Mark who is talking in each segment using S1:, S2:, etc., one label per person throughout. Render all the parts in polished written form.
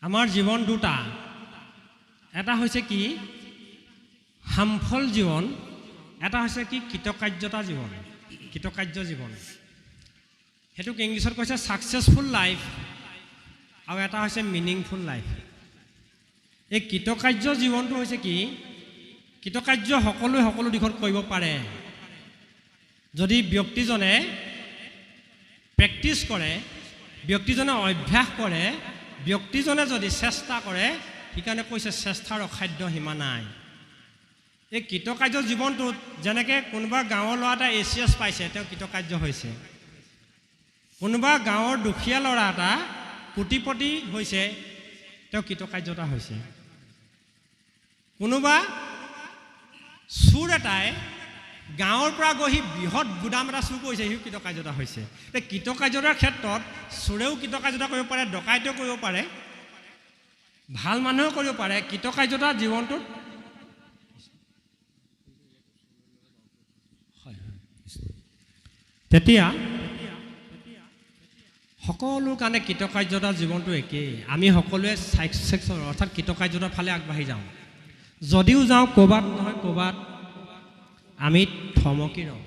S1: আমাৰ জীৱন দুটা, এটা হৈছে কি হাৰ্মফুল জীৱন, এটা হৈছে কি কৃতকাৰ্যতা জীৱন, কৃতকাৰ্য জীৱন। সেইটোক ইংলিছত কৈছে ছাকচেছফুল লাইফ, আৰু এটা হৈছে মিনিংফুল লাইফ। এই কৃতকাৰ্য জীৱনটো হৈছে কি কৃতকাৰ্য সকলোৱে সকলো দিশত কৰিব পাৰে যদি ব্যক্তিজনে প্ৰেক্টিছ কৰে, ব্যক্তিজনে অভ্যাস কৰে, ব্যক্তিজনে যদি চেষ্টা কৰে। সেইকাৰণে কৈছে চেষ্টাৰ অসাধ্য সীমা নাই। এই কৃতকাৰ্য জীৱনটোত যেনেকৈ কোনোবা গাঁৱৰ ল'ৰা এটা ACS পাইছে, তেওঁ কৃতকাৰ্য হৈছে। কোনোবা গাঁৱৰ দুখীয়া ল'ৰা এটা কোটিপতি হৈছে, তেওঁ কৃতকাৰ্যতা হৈছে। কোনোবা চোৰ এটাই গাঁৱৰ পৰা গৈ বৃহৎ গুদাম এটা চুৰ কৰিছে, সিও কৃতকাৰ্যতা হৈছে। এই কৃতকাৰ্যতাৰ ক্ষেত্ৰত চোৰেও কৃতকাৰ্যতা কৰিব পাৰে, ডকাইতেও কৰিব পাৰে, ভাল মানুহেও কৰিব পাৰে। কৃতকাৰ্যতা জীৱনটোত তেতিয়া সকলোৰ কাৰণে কৃতকাৰ্যতা জীৱনটো একেই। আমি সকলোৱে ছাকচেছৰ অৰ্থাৎ কৃতকাৰ্যতাৰ ফালে আগবাঢ়ি যাওঁ। যদিও যাওঁ ক'ৰবাত নহয় ক'ৰবাত আমি থমকি ৰওঁ।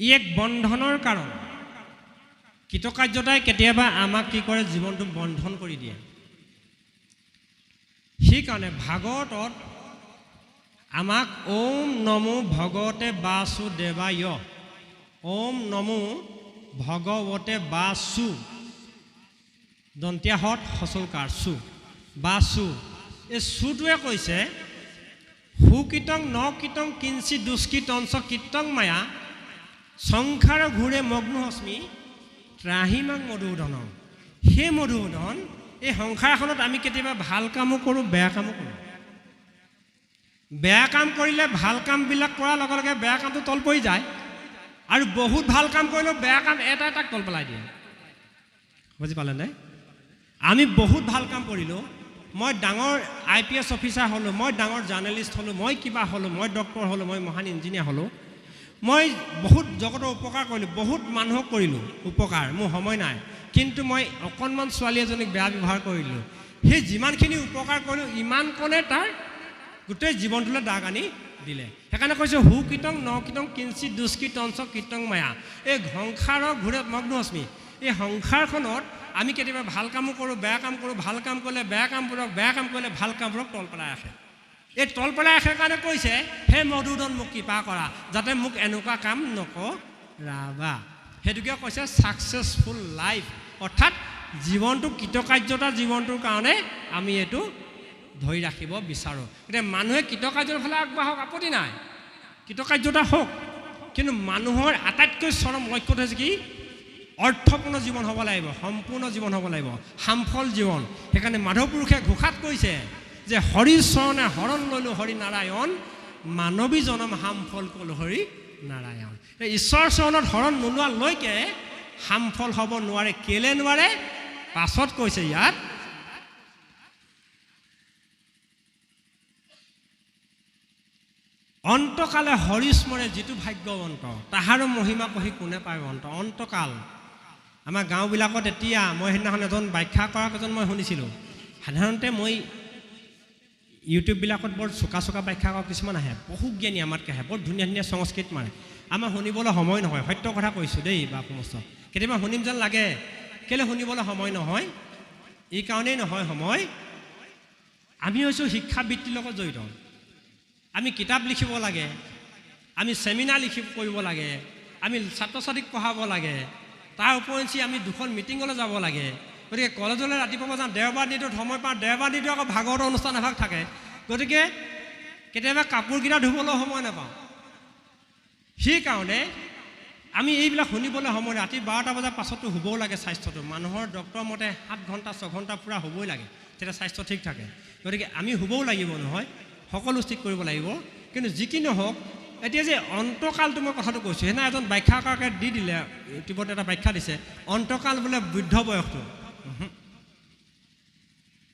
S1: ই এক বন্ধনৰ কাৰণ। কৃতকাৰ্যতাই কেতিয়াবা আমাক কি কৰে, জীৱনটো বন্ধন কৰি দিয়ে। সেইকাৰণে ভাগৱতত আমাক ওম নমো ভগৱতে বাসুদেৱায়, ওম নমো ভগৱতে বাসু, দন্তীয়া হত হচৌকাৰ চু, বাসু। এই চুটোৱে কৈছে সুকীৰ্তং ন কীৰ্তং কিঞ্চি দুষ্কৃতঞ্চ কীৰ্তং মায়া সংসাৰ ঘূৰে মগ্নোহস্মি ত্ৰাহিমাং মধুসূদনম। সেই মধুসূদন, এই সংসাৰখনত আমি কেতিয়াবা ভাল কামো কৰোঁ, বেয়া কামো কৰোঁ। বেয়া কাম কৰিলে ভাল কামবিলাক কৰাৰ লগে লগে বেয়া কামটো তল পৰি যায়, আৰু বহুত ভাল কাম কৰিলেও বেয়া কাম এটা এটাক তল পেলাই দিয়ে। বুজি পালেনে? আমি বহুত ভাল কাম কৰিলোঁ, মই ডাঙৰ IPS অফিচাৰ হ'লোঁ, মই ডাঙৰ জাৰ্নেলিষ্ট হ'লোঁ, মই কিবা হ'লোঁ, মই ডক্টৰ হ'লোঁ, মই মহান ইঞ্জিনিয়াৰ হ'লোঁ, মই বহুত জগতৰ উপকাৰ কৰিলোঁ, বহুত মানুহক কৰিলোঁ উপকাৰ, মোৰ সময় নাই। কিন্তু মই অকণমান ছোৱালী এজনীক বেয়া ব্যৱহাৰ কৰিলোঁ। সেই যিমানখিনি উপকাৰ কৰিলোঁ ইমানকণে তাৰ গোটেই জীৱনটোলৈ দাগ আনি দিলে। সেইকাৰণে কৈছোঁ সুকীৰ্তং ন কীৰ্তং কিঞ্চি দুষ্কৃতঞ্চ কীৰ্তং মায়া। এই সংসাৰৰ ঘূৰে মগ্নোহস্মি। এই সংসাৰখনত আমি কেতিয়াবা ভাল কামো কৰোঁ, বেয়া কাম কৰোঁ, ভাল কাম কৰিলে বেয়া কামবোৰক, বেয়া কাম কৰিলে ভাল কামবোৰক তল পেলাই ৰাখে। এই তল পেলাই ৰাখে কাৰণে কৈছে হে মধুসূদন মোক কৃপা কৰা, যাতে মোক এনেকুৱা কাম নকৰাবা। সেইটোকে কৈছে ছাকচেছফুল লাইফ, অৰ্থাৎ জীৱনটো কৃতকাৰ্যতা জীৱনটোৰ কাৰণে আমি এইটো ধৰি ৰাখিব বিচাৰোঁ। এতিয়া মানুহে কৃতকাৰ্যৰ ফালে আগবাঢ়ক, আপত্তি নাই, কৃতকাৰ্যতা হওক, কিন্তু মানুহৰ আটাইতকৈ চৰম লক্ষ্যটো হৈছে কি অৰ্থপূৰ্ণ জীৱন হ'ব লাগিব, সম্পূৰ্ণ জীৱন হ'ব লাগিব, হাৰ্মফুল জীৱন। সেইকাৰণে মাধৱ পুৰুষে ঘোষাত কৈছে যে হৰিৰ চৰণে শৰণ ললোঁ হৰি নাৰায়ণ, মানৱী জনম হাৰ্মফুল কল হৰি নাৰায়ণ। ঈশ্বৰৰ চৰণত শৰণ নোলোৱালৈকে হাৰ্মফুল হ'ব নোৱাৰে। কেলে নোৱাৰে? পাছত কৈছে ইয়াত অন্তকালে হৰিস্মৰে যিটো ভাগ্যৱন্ত, তাহাৰো মহিমা কহি কোনে পায় অন্ত। অন্তকাল আমাৰ গাঁওবিলাকত এতিয়া, মই সেইদিনাখন এজন ব্যাখ্যা কৰা এজন মই শুনিছিলোঁ। সাধাৰণতে মই ইউটিউববিলাকত বৰ চোকা চোকা ব্যাখ্যা কৰা কিছুমান আহে, বহু জ্ঞানী আমাতকৈ আহে, বৰ ধুনীয়া ধুনীয়া সংস্কৃত মাৰে। আমাৰ শুনিবলৈ সময় নহয়, সত্য কথা কৈছোঁ দেই বা সমস্ত। কেতিয়াবা শুনিম যেন লাগে, কেলৈ শুনিবলৈ সময় নহয়? এই কাৰণেই নহয় সময়, আমি হৈছোঁ শিক্ষাবৃত্তিৰ লগত জড়িত। আমি কিতাপ লিখিব লাগে, আমি চেমিনাৰ কৰিব লাগে, আমি ছাত্ৰ ছাত্ৰীক পঢ়াব লাগে, তাৰ উপৰিঞ্চি আমি দুখন মিটিঙলৈ যাব লাগে। গতিকে কলেজলৈ ৰাতিপুৱা যাওঁ, দেওবাৰ দিনটোত সময় পাওঁ, দেওবাৰ দিনটো আকৌ ভাগৱতৰ অনুষ্ঠান এভাগ থাকে। গতিকে কেতিয়াবা কাপোৰকেইটা ধুবলৈ সময় নাপাওঁ। সেইকাৰণে আমি এইবিলাক শুনিবলৈ সময়, ৰাতি 12টা বজাৰ পাছতো শুবও লাগে। স্বাস্থ্যটো মানুহৰ ডক্টৰ মতে 7 ঘণ্টা 6 ঘণ্টা পূৰা শুবই লাগে, তেতিয়া স্বাস্থ্য ঠিক থাকে। গতিকে আমি শুবও লাগিব নহয়, সকলো ঠিক কৰিব লাগিব। কিন্তু যি কি নহওক, এতিয়া যে অন্তকালটো মই কথাটো কৈছোঁ, সেইদিনা এজন ব্যাখ্যাকাৰকে দি দিলে, ইউটিউবত এটা ব্যাখ্যা দিছে, অন্তকাল বোলে বৃদ্ধ বয়সটো।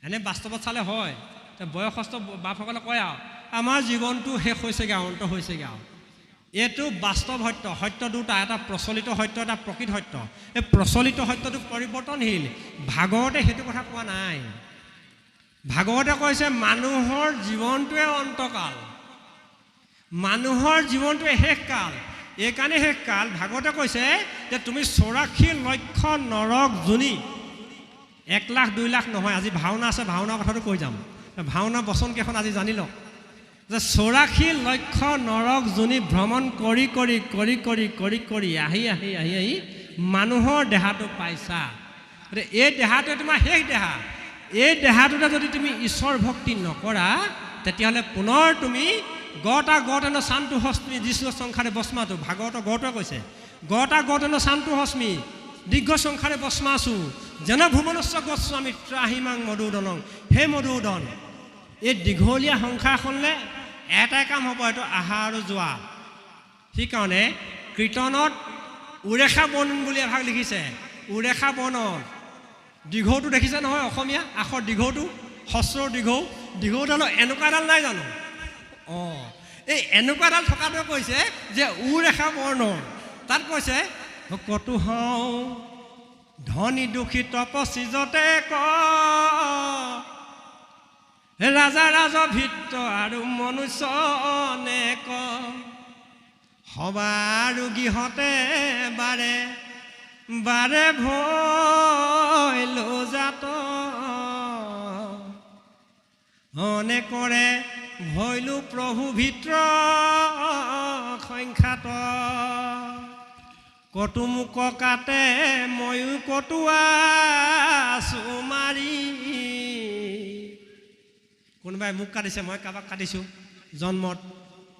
S1: এনে বাস্তৱত চালে হয়, বয়সস্থ বাপসকলে কয় আৰু আমাৰ জীৱনটো শেষ হৈছেগৈ, অন্ত হৈছেগৈ আৰু। এইটো বাস্তৱ সত্য। সত্য দুটা, এটা প্ৰচলিত সত্য, এটা প্ৰকৃত সত্য। এই প্ৰচলিত সত্যটো পৰিৱৰ্তনশীল। ভাগৱতে সেইটো কথা কোৱা নাই। ভাগৱতে কৈছে মানুহৰ জীৱনটোৱে অন্তকাল, মানুহৰ জীৱনটোৱে শেষকাল। এইকাৰণে শেষকাল ভাগৱতে কৈছে যে তুমি 84 লক্ষ নৰক যোনি, 1 লাখ 2 লাখ নহয়। আজি ভাওনা আছে, ভাওনাৰ কথাটো কৈ যাম। ভাওনা বচনকেইখন আজি জানি লওক যে 84 লক্ষ নৰক যোনি ভ্ৰমণ কৰি কৰি কৰি কৰি কৰি কৰি আহি আহি আহি আহি মানুহৰ দেহাটো পাইছা। গতিকে এই দেহাটোৱে তোমাৰ শেষ দেহা। এই দেহাটোতে যদি তুমি ঈশ্বৰ ভক্তি নকৰা, তেতিয়াহ'লে পুনৰ তুমি গতা গতেন শান্তু হস্মি যিশু সংসাৰে বস্মাটো, ভাগৱতৰ গৌতে কৈছে গতা গতেন শান্তু হস্মি দীৰ্ঘ সংসাৰে বস্মাছো যেন ভুৱনস্ব গোস্বামী ত্ৰাহিমাং মধুদনং। হে মধুদন, এই দীঘলীয়া সংসাৰখনলৈ এটাই কাম হ'ব, এইটো আহা আৰু যোৱা। সেইকাৰণে কীৰ্তনত উৰেষা বৰ্ণন বুলি এভাগ লিখিছে। উৰেষা বৰ্ণন দীঘৌটো দেখিছে নহয়, অসমীয়া আখৰ দীঘৌটো, হস্ৰৰ দীঘৌ, দীঘৌডালৰ এনেকুৱা এডাল নাই জানো? অঁ, এই এনেকুৱা এডাল থকাটোৱে কৈছে যে উৰেষা বৰ্ণন। তাত কৈছে কতো হওঁ ধনী দুখী তপস্বী যতে ক ৰাজা ৰাজ ভিত্ত আৰু মনুষ্য অনেক সবাৰ গৃহতে বাৰে বাৰে ভৈলো জাত অনেকৰে ভৈলো প্ৰভু ভিত্ৰ সংখ্যাত কটু মুক কাটে ময়ো কটুৱা চুমাৰি। কোনোবাই মোক কাটিছে, মই কাৰোবাক কাটিছোঁ জন্মত,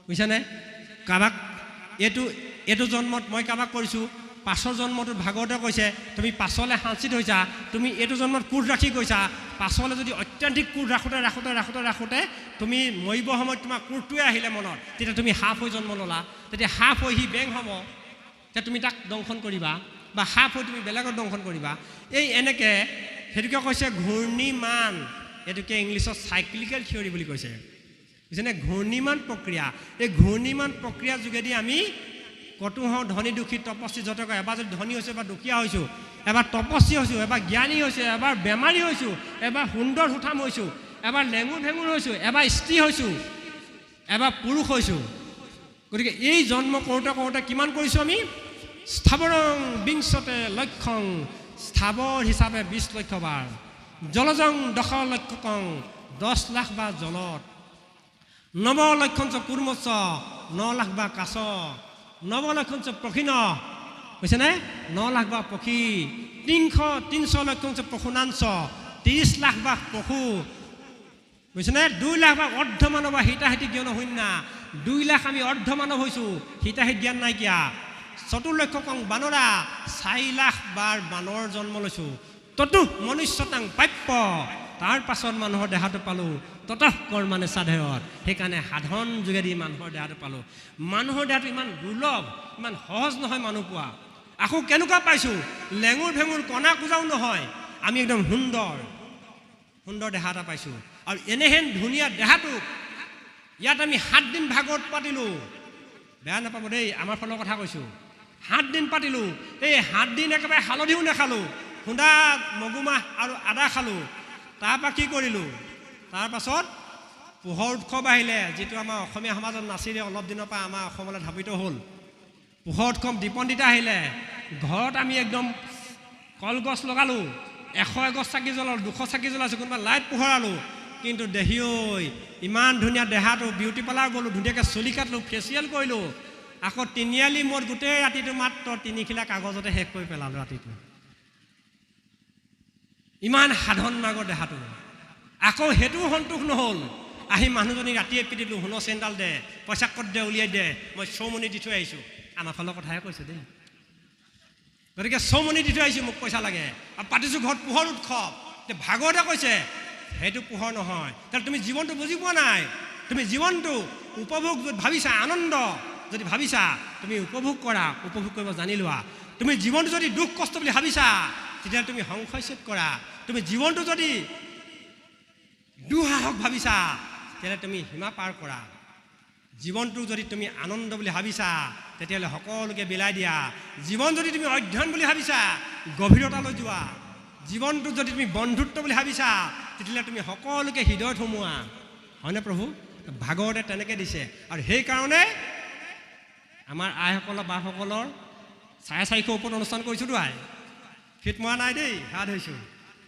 S1: বুজিছেনে? কাৰোবাক এইটো জন্মত মই কাৰোবাক কৰিছোঁ, পাছৰ জন্মটোত ভাগৱতে কৈছে তুমি পাছলৈ সাঞ্চিত হৈছা, তুমি এইটো জন্মত কোট ৰাখি গৈছা, পাছলৈ যদি অত্যাধিক কোট ৰাখোঁতে ৰাখোঁতে ৰাখোঁতে ৰাখোঁতে তুমি মৰিব সময়ত তোমাৰ কোটটোৱে আহিলে মনত, তেতিয়া তুমি সাপ হৈ জন্ম ল'লা। তেতিয়া সাপ হৈ সি বেং হ'ব, তেতিয়া তুমি তাক দংশন কৰিবা, বা সাপ হৈ তুমি বেলেগত দংশন কৰিবা। এই এনেকৈ সেইটোকে কৈছে ঘূৰ্ণিমান, এইটোকে ইংলিছত চাইক্লিকেল থিয়ৰী বুলি কৈছে, বুজিছেনে? ঘূৰ্ণিমান প্ৰক্ৰিয়া। এই ঘূৰ্ণিমান প্ৰক্ৰিয়াৰ যোগেদি আমি কতো হওঁ ধনী দুখী তপস্বী যতক। এবাৰ যদি ধনী হৈছোঁ, এবাৰ দুখীয়া হৈছোঁ, এবাৰ তপস্বী হৈছোঁ, এবাৰ জ্ঞানী হৈছোঁ, এবাৰ বেমাৰী হৈছোঁ, এবাৰ সুন্দৰ সুঠাম হৈছোঁ, এবাৰ লেঙুৰ ভেঙুৰ হৈছোঁ, এবাৰ স্ত্ৰী হৈছোঁ, এবাৰ পুৰুষ হৈছোঁ। গতিকে এই জন্ম কৰোঁতে কৰোঁতে কিমান কৰিছোঁ আমি? স্থাৱৰং বিংশতে লক্ষং, স্থাৱৰ হিচাপে 20 লক্ষ বাৰ, জলজং 10 লক্ষকং, 10 লাখ বাৰ জলত, 9 লক্ষঞ্চ কুৰ্মচ্চ, 9 লাখ বাৰ কাছ, 9 লক্ষঞ্চ পক্ষীন, বুজিছেনে? 9 লাখ বাৰ পক্ষী, 300 লক্ষঞ্চ পশুনাঞ্চ, 30 লাখ বাৰ পশু, বুজিছেনে? 2 লাখ বাৰ অৰ্ধমানৱ বা হিতাহিতি জ্ঞান শূন্য, 2 লাখ আমি অৰ্ধমানৱ হৈছোঁ, হিতাহিত জ্ঞান নাইকিয়া। 4 লক্ষকং বানৰা, 4 লাখ বাৰ বানৰ জন্ম লৈছোঁ। ততো মনুষ্যতাং প্ৰাপ্য, তাৰ পাছত মানুহৰ দেহাটো পালোঁ। ততঃ কৰ্মানে সাধেয়ত, সেইকাৰণে সাধন যোগেদি মানুহৰ দেহাটো পালোঁ। মানুহৰ দেহাটো ইমান দুৰ্লভ, ইমান সহজ নহয় মানুহ পোৱা। আকৌ কেনেকুৱা পাইছোঁ? লেঙুৰ ভেঙুৰ কণা কোজাও নহয়, আমি একদম সুন্দৰ সুন্দৰ দেহা এটা পাইছোঁ। আৰু এনেহেন ধুনীয়া দেহাটোক ইয়াত আমি 7 দিন ভাগৱত পাতিলোঁ। বেয়া নাপাব দেই, আমাৰ ফালৰ কথা কৈছোঁ। 7 দিন পাতিলোঁ। এই 7 দিন একেবাৰে হালধিও নাখালোঁ, খুন্দা মগুমাহ আৰু আদা খালোঁ। তাৰপৰা কি কৰিলোঁ? তাৰপাছত পোহৰ উৎসৱ আহিলে, যিটো আমাৰ অসমীয়া সমাজত নাছিলে, অলপ দিনৰ পৰা আমাৰ অসমলৈ ধাবিত হ'ল। পোহৰ উৎসৱ দীপন্দিতা আহিলে, ঘৰত আমি একদম কলগছ লগালোঁ, 100 এগছ চাকি জ্বলালোঁ, 200 চাকি জ্বলাইছোঁ, কোনোবা লাইট পোহৰালোঁ। কিন্তু দেহি ঐ, ইমান ধুনীয়া দেহাটো, বিউটি পাৰ্লাৰ গ'লোঁ, ধুনীয়াকৈ চুলি কাটিলোঁ, ফেচিয়েল কৰিলোঁ, আকৌ তিনিআলি মূৰত গোটেই ৰাতিটো মাত্ৰ 3 খিলা কাগজতে শেষ কৰি পেলালোঁ ৰাতিটো। ইমান সাধন মাৰ্গৰ দেহাটো। আকৌ সেইটোও সন্তোষ নহ'ল, আহি মানুহজনীক ৰাতিয়ে পিটিলোঁ, সোণৰ চেণ্ডাল দে, পইচা ক'ত দে, উলিয়াই দে, মই চৌমনি দি থৈ আহিছোঁ। আমাৰ ফালৰ কথাহে কৈছোঁ দেই। গতিকে চৌমনি দি থৈ আহিছোঁ, মোক পইচা লাগে, আৰু পাতিছোঁ ঘৰত পোহৰ উৎসৱ। ভাগৱতে কৈছে সেইটো পোহৰ নহয়। তাহলে তুমি জীৱনটো বুজি পোৱা নাই। তুমি জীৱনটো উপভোগ ভাবিছা, আনন্দ যদি ভাবিছা, তুমি উপভোগ কৰা, উপভোগ কৰিব জানি লোৱা। তুমি জীৱনটো যদি দুখ কষ্ট বুলি ভাবিছা, তেতিয়াহ'লে তুমি সংশয়চ্ছেদ কৰা। তুমি জীৱনটো যদি দুঃসাহস ভাবিছা, তেতিয়াহ'লে তুমি সীমা পাৰ কৰা। জীৱনটো যদি তুমি আনন্দ বুলি ভাবিছা, তেতিয়াহ'লে সকলোকে বিলাই দিয়া। জীৱন যদি তুমি অধ্যয়ন বুলি ভাবিছা, গভীৰতালৈ যোৱা। জীৱনটো যদি তুমি বন্ধুত্ব বুলি ভাবিছা তেতিয়াহ'লে তুমি সকলোকে হৃদয়ত সোমোৱা হয়নে প্ৰভু ভাগৱতে তেনেকৈ দিছে আৰু সেইকাৰণে আমাৰ আইসকলৰ বাসকলৰ 450 ওপৰত অনুষ্ঠান কৰিছোঁতো আই ফিট মৰা নাই দেই হাত হৈছোঁ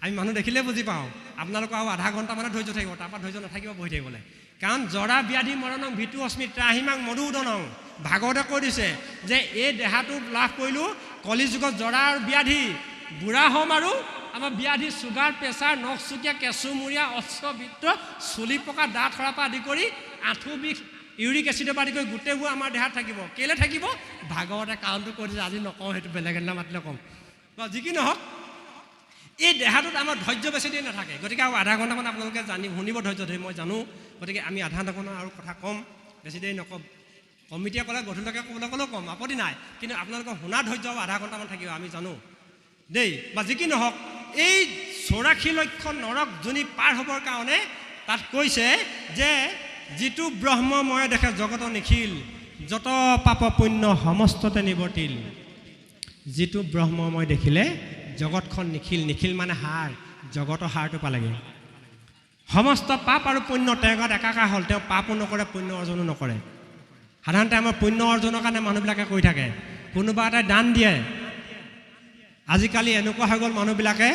S1: আমি মানুহ দেখিলে বুজি পাওঁ আপোনালোকৰ আৰু আধা ঘণ্টামানে ধৈৰ্য থাকিব তাৰপৰা ধৈৰ্য নাথাকিব বহি থাকিবলৈ কাৰণ জৰা ব্যাধি মৰণং ভিতু অস্মিত ত্ৰাহিমাং মধুসূদনং ভাগৱতে কৈ দিছে যে এই দেহাটো লাভ কৰিলোঁ কলিযুগত জৰা আৰু ব্যাধি বুঢ়া হ'ম আৰু আমাৰ ব্যাধি চুগাৰ প্ৰেছাৰ নখ চুকীয়া কেঁচুমূৰীয়া অশ্ববৃত্ত চুলি পকা দাঁত সৰাৰ পৰা আদি কৰি আঁঠু বিষ ইউৰিক এচিডৰ পৰা আদি কৰি গোটেইবোৰ আমাৰ দেহাত থাকিব কেলৈ থাকিব ভাগৱতে কাৰণটো কৈ দিছে আজি নকওঁ সেইটো বেলেগ এদিনা মাতিলে ক'ম যি কি নহওক এই দেহাটোত আমাৰ ধৈৰ্য বেছি দেৰি নাথাকে গতিকে আৰু আধা ঘণ্টামান আপোনালোকে শুনিব ধৈৰ্য ধৰি মই জানো গতিকে আমি আধা ঘণ্টামান আৰু কথা ক'ম বেছি দেৰি নক'ম কমিটিয়ে ক'লে গধূলিলৈকে ক'বলৈ ক'লেও ক'ম আপত্তি নাই কিন্তু আপোনালোকৰ শুনা ধৈৰ্য আৰু আধা ঘণ্টামান থাকিব আমি জানো দেই বা যি কি নহওক এই 84 লক্ষ নৰক যোনি পাৰ হ'বৰ কাৰণে তাত কৈছে যে যিটো ব্ৰহ্মময় দেখে জগত নিখিল যত পাপ পুণ্য সমস্ততে নিৱৰ্তিল যিটো ব্ৰহ্মময় দেখিলে জগতখন নিখিল নিখিল মানে হাৰ জগতৰ হাৰটো পালেগৈ সমস্ত পাপ আৰু পুণ্য তেওঁ গাত একাকাৰ হ'ল তেওঁ পাপো নকৰে পুণ্য অৰ্জনো নকৰে সাধাৰণতে আমাৰ পুণ্য অৰ্জনৰ কাৰণে মানুহবিলাকে কৈ থাকে কোনোবা এটাই দান দিয়ে আজিকালি এনেকুৱা হৈ গ'ল মানুহবিলাকে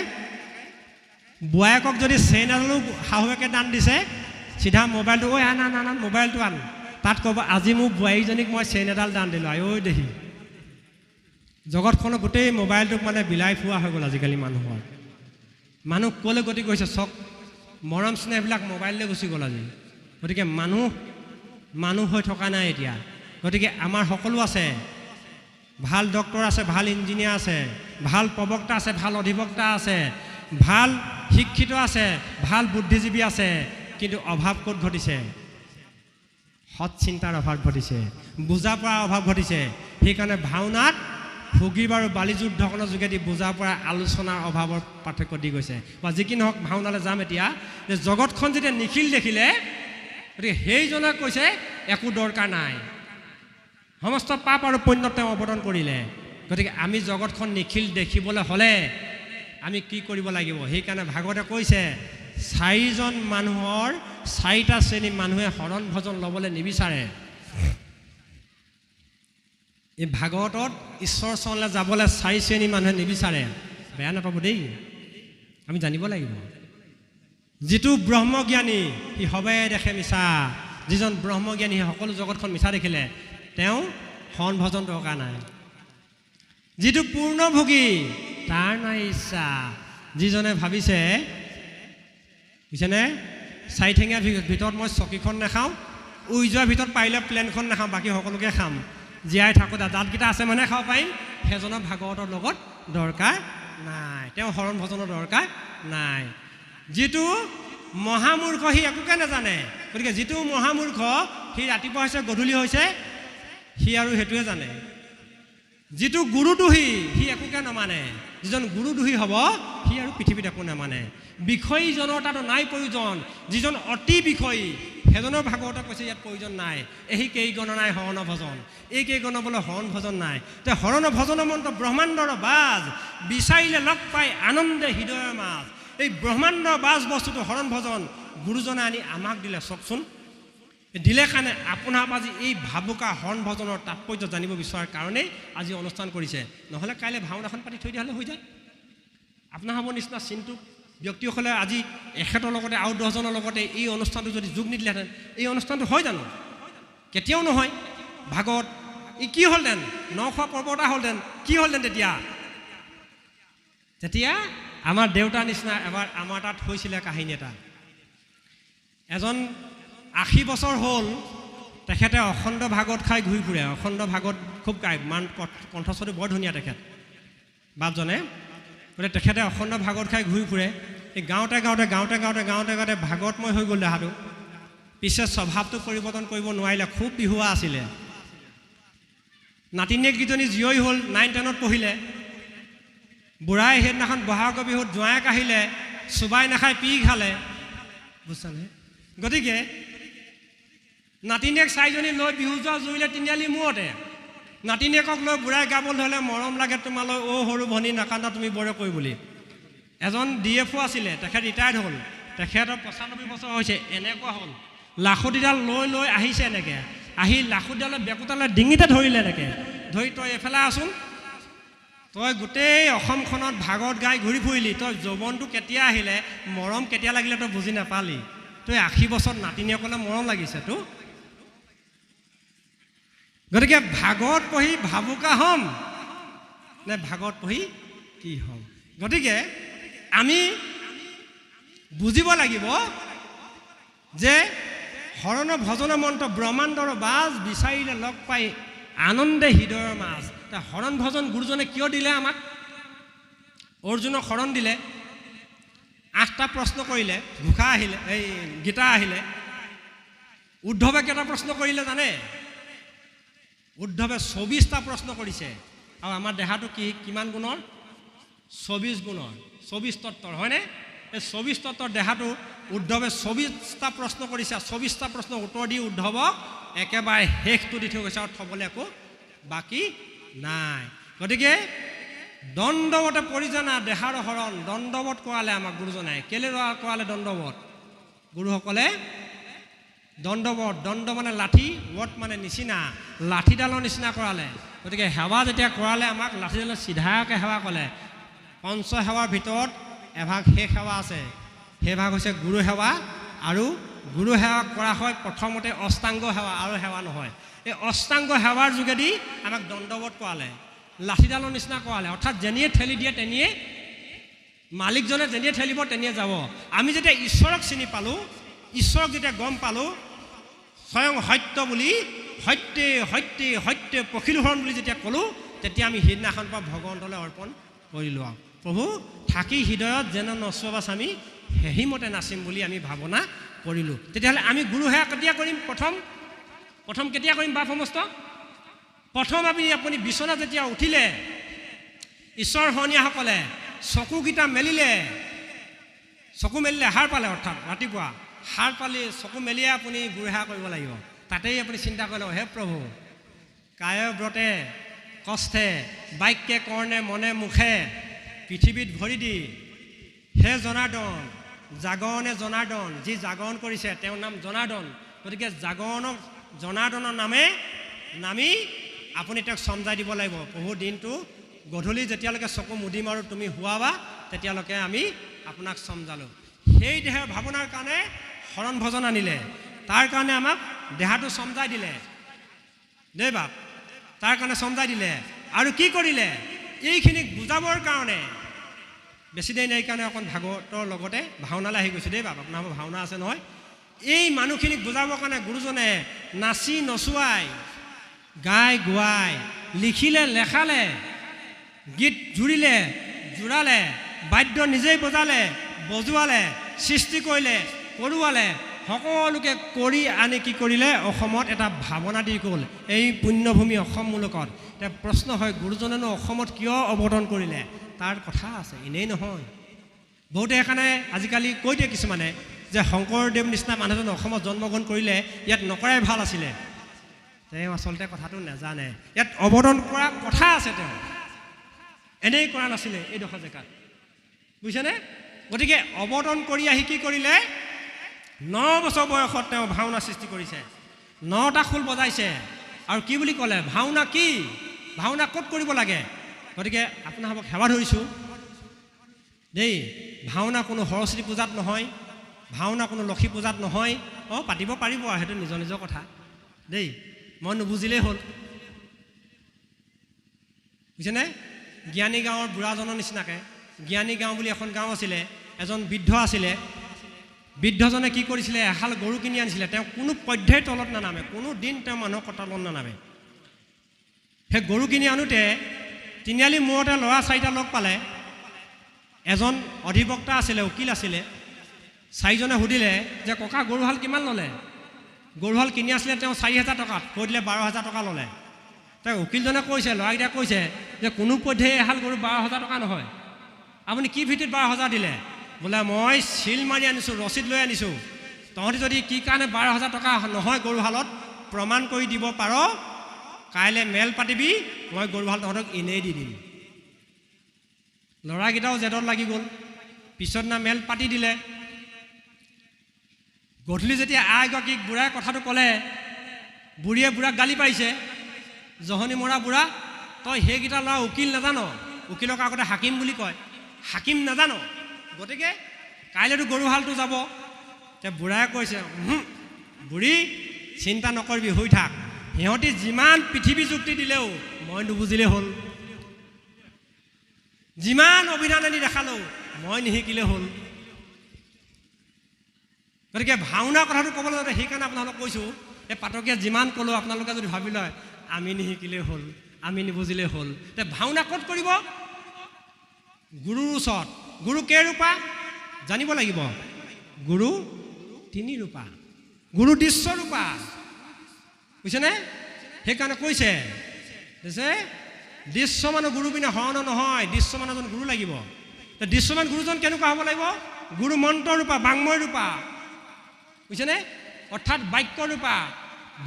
S1: বোৱায়েকক যদি চেইন এডালো শাহুৱেকে দান দিছে চিধা মোবাইলটো ঐ আন আন আন মোবাইলটো আন তাত ক'ব আজি মোৰ বোৱাৰীজনীক মই চেইন এডাল দান দিলোঁ আই ঐ দেহি জগতখনৰ গোটেই মোবাইলটোক মানে বিলাই ফুৰা হৈ গ'ল আজিকালি মানুহৰ মানুহ ক'লৈ গতি কৰিছে চক মৰম স্নেহবিলাক মোবাইললৈ গুচি গ'ল আজি গতিকে মানুহ হৈ থকা নাই এতিয়া গতিকে আমাৰ সকলো আছে ভাল ডক্টৰ আছে ভাল ইঞ্জিনিয়াৰ আছে ভাল প্ৰবক্তা আছে ভাল অধিবক্তা আছে ভাল শিক্ষিত আছে ভাল বুদ্ধিজীৱী আছে কিন্তু অভাৱ ক'ত ঘটিছে সৎ চিন্তাৰ অভাৱ ঘটিছে বুজা পৰা অভাৱ ঘটিছে সেইকাৰণে ভাওনাত ভোগীব আৰু বালিযুদ্ধখনৰ যোগেদি বুজা পৰা আলোচনাৰ অভাৱৰ পাৰ্থক্য দি গৈছে বা যি কি নহওক ভাওনালৈ যাম এতিয়া যে জগতখন যেতিয়া নিখিল দেখিলে গতিকে সেইজনে কৈছে একো দৰকাৰ নাই সমস্ত পাপ আৰু পুণ্য তেওঁ অৱতৰণ কৰিলে গতিকে আমি জগতখন নিখিল দেখিবলৈ হ'লে আমি কি কৰিব লাগিব সেইকাৰণে ভাগৱতে কৈছে 4জন মানুহৰ 4টা শ্ৰেণীৰ মানুহে শৰণ ভজন ল'বলৈ নিবিচাৰে এই ভাগৱতত ঈশ্বৰ চৰণলৈ যাবলৈ 4 শ্ৰেণীৰ মানুহে নিবিচাৰে বেয়া নাপাব দেই আমি জানিব লাগিব যিটো ব্ৰহ্মজ্ঞানী সি সবে দেখে মিছা যিজন ব্ৰহ্মজ্ঞানী সি সকলো জগতখন মিছা দেখিলে তেওঁ শৰণ ভজন দৰকাৰ নাই যিটো পূৰ্ণভোগী তাৰ নাই ইচ্ছা যিজনে ভাবিছে বুজিছেনে 4 ঠেঙীয়া ভিতৰত মই চকীখন নাখাওঁ উই যোৱাৰ ভিতৰত পাৰিলে প্লেনখন নাখাওঁ বাকী সকলোকে খাম জীয়াই থাকোঁতে দাঁতকেইটা আছে মানে খাব পাৰিম সেইজনৰ ভাগৱতৰ লগত দৰকাৰ নাই তেওঁ শৰণ ভজনৰ দৰকাৰ নাই যিটো মহামূৰ্খ সি একোকে নাজানে গতিকে যিটো মহামূৰ্খ সি ৰাতিপুৱা হৈছে গধূলি হৈছে সি আৰু সেইটোৱে জানে যিটো গুৰুদোহী সি একোকে নামানে যিজন গুৰুদোহী হ'ব সি আৰু পৃথিৱীত একো নামানে বিষয়ীজনৰ তাতো নাই প্ৰয়োজন যিজন অতি বিষয়ী সেইজনৰ ভাগৱতে কৈছে ইয়াত প্ৰয়োজন নাই এই কেইগণ নাই শৰণ ভজন এই কেইগণ বোলে শৰণ ভজন নাই তে শৰণ ভজনৰ মন্ত্ৰ ব্ৰহ্মাণ্ডৰ বাজ বিচাৰিলে লগ পাই আনন্দে হৃদয়ৰ মাজ এই ব্ৰহ্মাণ্ডৰ বাজ বস্তুটো শৰণ ভজন গুৰুজনে আনি আমাক দিলে চাওকচোন দিলে কাৰণে আপোনাৰ আজি এই ভাবুকা শৰণ ভজনৰ তাৎপৰ্য জানিব বিচৰাৰ কাৰণেই আজি অনুষ্ঠান কৰিছে নহ'লে কাইলৈ ভাওনাখন পাতি থৈ দিয়া হ'লে হৈ যায় আপোনাৰ হ'ব নিচিনা চিন্তু ব্যক্তিসকলে আজি এখেতৰ লগতে আৰু 10জনৰ লগতে এই অনুষ্ঠানটো যদি যোগ নিদিলেহেঁতেন এই অনুষ্ঠানটো হয় জানো কেতিয়াও নহয় ভাগৱত ই কি হ'লহেঁতেন 900 পৰ্বতা হ'লহেঁতেন কি হ'লহেঁতেন তেতিয়া আমাৰ দেউতাৰ নিচিনা এবাৰ আমাৰ তাত হৈছিলে কাহিনী এটা এজন 80 বছৰ হ'ল তেখেতে অখণ্ড ভাগৱত খাই ঘূৰি ফুৰে অখণ্ড ভাগৱত খুব গায় মান কণ্ঠস্বৰটো বৰ ধুনীয়া তেখেত বাপজনে গতিকে তেখেতে অখণ্ড ভাগৱত খাই ঘূৰি ফুৰে এই গাঁৱতে ভাগৱতময় হৈ গ'ল দেহাটো পিছে স্বভাৱটো পৰিৱৰ্তন কৰিব নোৱাৰিলে খুব বিহুৱা আছিলে নাতিনীয়েককেইজনী জীয়ৰী হ'ল 9-10ত পঢ়িলে বুঢ়াই সেইদিনাখন বহাগৰ বিহুত জোঁৱায়েক আহিলে চুবাই নাখাই পি খালে বুজিছানে গতিকে নাতিনীয়েক 4জনী লৈ বিহু যোৱা জুৰিলে তিনিআলি মূৰতে নাতিনীয়েকক লৈ বুঢ়াই গাবলৈ ধৰিলে মৰম লাগে তোমালৈ অ' সৰু ভনী নাকান্দা তুমি বৰে কৈ বুলি এজন DFO আছিলে, তেখেত ৰিটায়াৰ্ড হ'ল, তেখেতৰ 95 বছৰ হৈছে, এনেকুৱা হ'ল লাখুটিডাল লৈ লৈ আহিছে, এনেকৈ আহি লাখুটিডালে বেকুটালে ডিঙিতে ধৰিলে, এনেকৈ ধৰি তই এইফালে আছোন, তই গোটেই অসমখনত ভাগত গাই ঘূৰি ফুৰিলি, তই যৌৱনটো কেতিয়া আহিলে, মৰম কেতিয়া লাগিলে তই বুজি নাপালি, তই 80 বছৰত নাতিনীসকলে মৰম লাগিছে তো। গতিকে ভাগত পঢ়ি ভাবুকা হ'ম নে ভাগত পঢ়ি কি হ'ম? গতিকে আমি বুজিব লাগিব যে হৰণ ভজন মন্ত্ৰ ব্ৰহ্মাণ্ডৰ বাজ বিচাৰিলে লগ পাই আনন্দে হৃদয়ৰ মাজ। হৰণ ভজন গুৰুজনে কিয় দিলে আমাক? অৰ্জুনক শৰণ দিলে, 8টা প্ৰশ্ন কৰিলে, ঘোষা আহিলে, এই গীতা আহিলে। উদ্ধৱে কেইটা প্ৰশ্ন কৰিলে জানে? উদ্ধৱে 24টা প্ৰশ্ন কৰিছে। আৰু আমাৰ দেহাটো কিমান গুণৰ? 24 গুণৰ, 24 তত্ত্বৰ, হয়নে? এই 24 তত্ত্বৰ দেহাটো উদ্ধৱে 24টা প্ৰশ্ন কৰিছে। 24টা প্ৰশ্ন উত্তৰ দি উদ্ধৱক একেবাৰে শেষটো দি থৈ গৈছে, আৰু থ'বলৈ একো বাকী নাই। গতিকে দণ্ডৱতে পৰিজনা দেহাৰ হৰণ, দণ্ডৱত কৰালে আমাক গুৰুজনাই। কেলে কৰালে দণ্ডৱত? গুৰুসকলে দণ্ডৱত, দণ্ড মানে লাঠি, বট মানে নিচিনা, লাঠিডালৰ নিচিনা কৰালে। গতিকে সেৱা যেতিয়া কৰালে আমাক লাঠিডালৰ চিধাকৈ সেৱা ক'লে। পঞ্চ সেৱাৰ ভিতৰত এভাগ শেষ সেৱা আছে, সেই ভাগ হৈছে গুৰু সেৱা। আৰু গুৰু সেৱা কৰা হয় প্ৰথমতে অষ্টাংগ সেৱা, আৰু সেৱা নহয়। এই অষ্টাংগ সেৱাৰ যোগেদি আমাক দণ্ডৱত কৰালে, লাঠিডালৰ নিচিনা কৰালে। অৰ্থাৎ যেনিয়ে ঠেলি দিয়ে তেনিয়ে, মালিকজনে যেনিয়ে ঠেলিব তেনিয়ে যাব। আমি যেতিয়া ঈশ্বৰক চিনি পালোঁ, ঈশ্বৰক যেতিয়া গম পালোঁ, স্বয়ং সত্য বুলি, সত্যে সত্যে সত্যে পখিলোহৰণ বুলি যেতিয়া ক'লোঁ, তেতিয়া আমি সিদিনাখন পৰা ভগৱন্তলৈ অৰ্পণ কৰিলোঁ। আৰু প্ৰভু থাকি হৃদয়ত যেন নচুৱাবাছ আমি সেইমতে নাচিম বুলি আমি ভাৱনা কৰিলোঁ। তেতিয়াহ'লে আমি গুৰু সেৱা কেতিয়া কৰিম? প্ৰথম কেতিয়া কৰিম? বাপ সমস্ত প্ৰথম আপুনি বিচনা যেতিয়া উঠিলে, ঈশ্বৰ সনীয়াসকলে চকুকেইটা মেলিলে, চকু মেলিলে সাৰ পালে, অৰ্থাৎ ৰাতিপুৱা সাৰ পালি চকু মেলিয়ে আপুনি গুৰু সেৱা কৰিব লাগিব। তাতেই আপুনি চিন্তা কৰি লওক, হে প্ৰভু, কায় ব্ৰতে কষ্টে বাক্যে কৰ্ণে মনে মুখে পৃথিৱীত ভৰি দি হে জনাৰ্দন, জাগৰণে জনাৰ্দন, যি জাগৰণ কৰিছে তেওঁৰ নাম জনাৰ্দন। গতিকে জনাৰ্দনৰ নামি আপুনি তেওঁক চমজাই দিব লাগিব। প্ৰভু দিনটো গধূলি যেতিয়ালৈকে চকু মুদিম আৰু তুমি শুৱাবা, তেতিয়ালৈকে আমি আপোনাক চমজালোঁ। সেই দেহৰ ভাৱনাৰ কাৰণে শৰণ ভজন আনিলে, তাৰ কাৰণে আমাক দেহাটো চমজাই দিলে দেই বাপ, তাৰ কাৰণে চমজাই দিলে। আৰু কি কৰিলে? এইখিনিক বুজাবৰ কাৰণে বেছি দেৰি নাই কাৰণে অকণ ভাগৱতৰ লগতে ভাওনালৈ আহি গৈছোঁ দেই বাপ, আপোনাৰ ভাওনা আছে নহয়। এই মানুহখিনিক বুজাবৰ কাৰণে গুৰুজনে নাচি নচুৱাই, গাই গোৱাই, লিখিলে লেখালে, গীত জুৰিলে জোৰালে, বাদ্য নিজেই বজালে বজোৱালে, সৃষ্টি কৰিলে কৰোৱালে, সকলোকে কৰি আনি কি কৰিলে? অসমত এটা ভাৱনা দি গ'ল, এই পুণ্যভূমি অসম মূলকত। এতিয়া প্ৰশ্ন হয়, গুৰুজনেনো অসমত কিয় অৱতৰণ কৰিলে? তাৰ কথা আছে, এনেই নহয়। বহুতে সেইকাৰণে আজিকালি কৈ দিয়ে কিছুমানে যে শংকৰদেৱ নিচিনা মানুহজন অসমত জন্মগ্ৰহণ কৰিলে ইয়াত নকৰাই ভাল আছিলে। তেওঁ আচলতে কথাটো নাজানে, ইয়াত অৱতৰণ কৰা কথা আছে, তেওঁ এনেই কৰা নাছিলে এইডোখৰ জেগাত, বুজিছেনে? গতিকে অৱতৰণ কৰি আহি কি কৰিলে? 9 বছৰ বয়সত তেওঁ ভাওনা সৃষ্টি কৰিছে, 9টা খোল বজাইছে। আৰু কি বুলি ক'লে? ভাওনা কি? ভাওনা ক'ত কৰিব লাগে? গতিকে আপোনালোকক সেৱা ধৰিছোঁ দেই, ভাওনা কোনো সৰস্বতী পূজাত নহয়, ভাওনা কোনো লক্ষী পূজাত নহয়। পাতিব পাৰিব আৰু সেইটো নিজৰ নিজৰ কথা দেই, মই নুবুজিলেই হ'ল, বুজিছেনে? জ্ঞানী গাঁৱৰ বুঢ়াজনৰ নিচিনাকৈ, জ্ঞানী গাঁও বুলি এখন গাঁও আছিলে, এজন বৃদ্ধ আছিলে। বৃদ্ধজনে কি কৰিছিলে? এহাল গৰু কিনি আনিছিলে। তেওঁ কোনো পধ্যেই তলত নানামে, কোনো দিন তেওঁ মানুহৰ কঁকালত নানামে। সেই গৰু কিনি আনোতে তিনিআলি মূৰতে ল'ৰা 4টা লগ পালে। এজন অধিবক্তা আছিলে, উকিল আছিলে। 4জনে সুধিলে যে ককা গৰুহাল কিমান ল'লে? গৰুহাল কিনি আছিলে তেওঁ 4,000 টকাত, কৈ দিলে 12,000 টকা ল'লে। তেওঁ উকিলজনে কৈছে, ল'ৰাকেইটা কৈছে যে কোনো পধ্যেই এহাল গৰু 12,000 টকা নহয়, আপুনি কি ভিত্তিত 12,000 দিলে? বোলে মই চিল মাৰি আনিছোঁ, ৰচিদ লৈ আনিছোঁ, তহঁতি যদি কি কাৰণে 12,000 টকা নহয় গৰুহালত প্ৰমাণ কৰি দিব পাৰ, কাইলৈ মেল পাতিবি, মই গৰুহাল তহঁতক এনেই দি দিম। ল'ৰাকেইটাও জেদত লাগি গ'ল, পিছত না মেল পাতি দিলে। গধূলি যেতিয়া আইগৰাকীক বুঢ়াই কথাটো ক'লে, বুঢ়ীয়ে বুঢ়াক গালি পাৰিছে, জহনি মৰা বুঢ়া, তই সেইকেইটা ল'ৰা উকিল নাজান, উকিলক আগতে হাকিম বুলি কয়, হাকিম নাজান, গতিকে কাইলৈতো গৰুহালটো যাব। এতিয়া বুঢ়াই কৈছে, বুঢ়ী চিন্তা নকৰিবি, হৈ থাক, সিহঁতি যিমান পৃথিৱী যুক্তি দিলেও মই নুবুজিলে হ'ল, যিমান অভিধান আনি দেখালেও মই নিশিকিলে হ'ল। গতিকে ভাওনা কথাটো ক'বলৈ যাওঁতে সেইকাৰণে আপোনালোকক কৈছোঁ, এই পাতকীয়া যিমান ক'লেও আপোনালোকে যদি ভাবি লয় আমি নিশিকিলেই হ'ল, আমি নুবুজিলেই হ'ল, তে ভাওনা ক'ত কৰিব? গুৰুৰ ওচৰত। গুৰু কেইৰূপা জানিব লাগিব। গুৰু 3 ৰূপা, গুৰু দৃশ্যৰূপা, বুজিছেনে? সেইকাৰণে কৈছে দৃশ্যমান গুৰু বিনা হৰণ নহয়, দৃশ্যমান এজন গুৰু লাগিব। দৃশ্যমান গুৰুজন কেনেকুৱা হ'ব লাগিব? গুৰু মন্ত্ৰ ৰূপা, বাংময় ৰূপা, বুজিছেনে? অৰ্থাৎ বাক্য ৰূপা,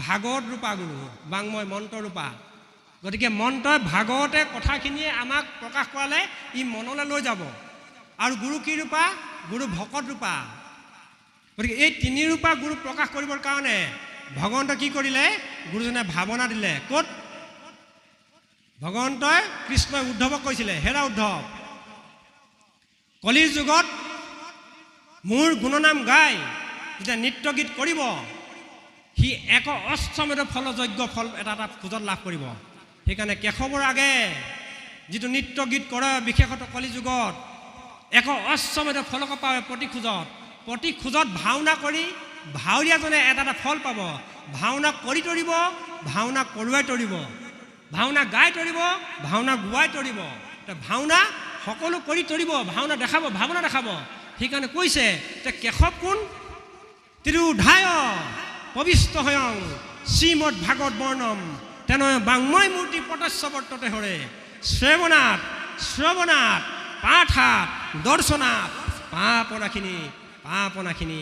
S1: ভাগৱত ৰূপা গুৰু, বাংময় মন্ত্ৰ ৰূপা। গতিকে মন্ত্ৰই ভাগৱতে কথাখিনিয়ে আমাক প্ৰকাশ কৰালে ই মনলৈ লৈ যাব। আৰু গুৰু কি ৰূপা? গুৰু ভকত ৰূপা। গতিকে এই 3 ৰূপা গুৰু প্ৰকাশ কৰিবৰ কাৰণে ভগৱন্ত কি কৰিলে? গুৰুজনে ভাৱনা দিলে। ক'ত? ভগৱন্তই কৃষ্ণই উদ্ধৱক কৈছিলে, হেৰা উদ্ধৱ, কলিৰ যুগত মোৰ গুণনাম গাই যেতিয়া নৃত্য গীত কৰিব, সি এক অশ্বমেধ ফল যজ্ঞ ফল এটা খোজত লাভ কৰিব। সেইকাৰণে কেশৱৰ আগে যিটো নৃত্য গীত কৰে, বিশেষত কলি যুগত এক অশ্বমেধ ফলক পাবে প্ৰতি খোজত ভাওনা কৰি ভাৱৰীয়াজনে এটা ফল পাব। ভাওনা কৰি তৰিব, ভাওনা কৰোৱাই তৰিব, ভাওনা গাই তৰিব, ভাওনা গোৱাই তৰিব। ভাওনা সকলো কৰি তৰিব, ভাওনা দেখাব, ভাৱনা দেখাব। সেইকাৰণে কৈছে যে কেশৱ কোন? তিৰুধায় পবিষ্ট হয়ং শ্ৰীমদ ভাগৱত বৰ্ণম তেনয় বাংময় মূৰ্তি পটস্য বৰ্ততে হৰে শ্ৰৱণাত শ্ৰৱণাত পাঠাত দৰ্শনাত পাপনাখিনি পাপনাখিনি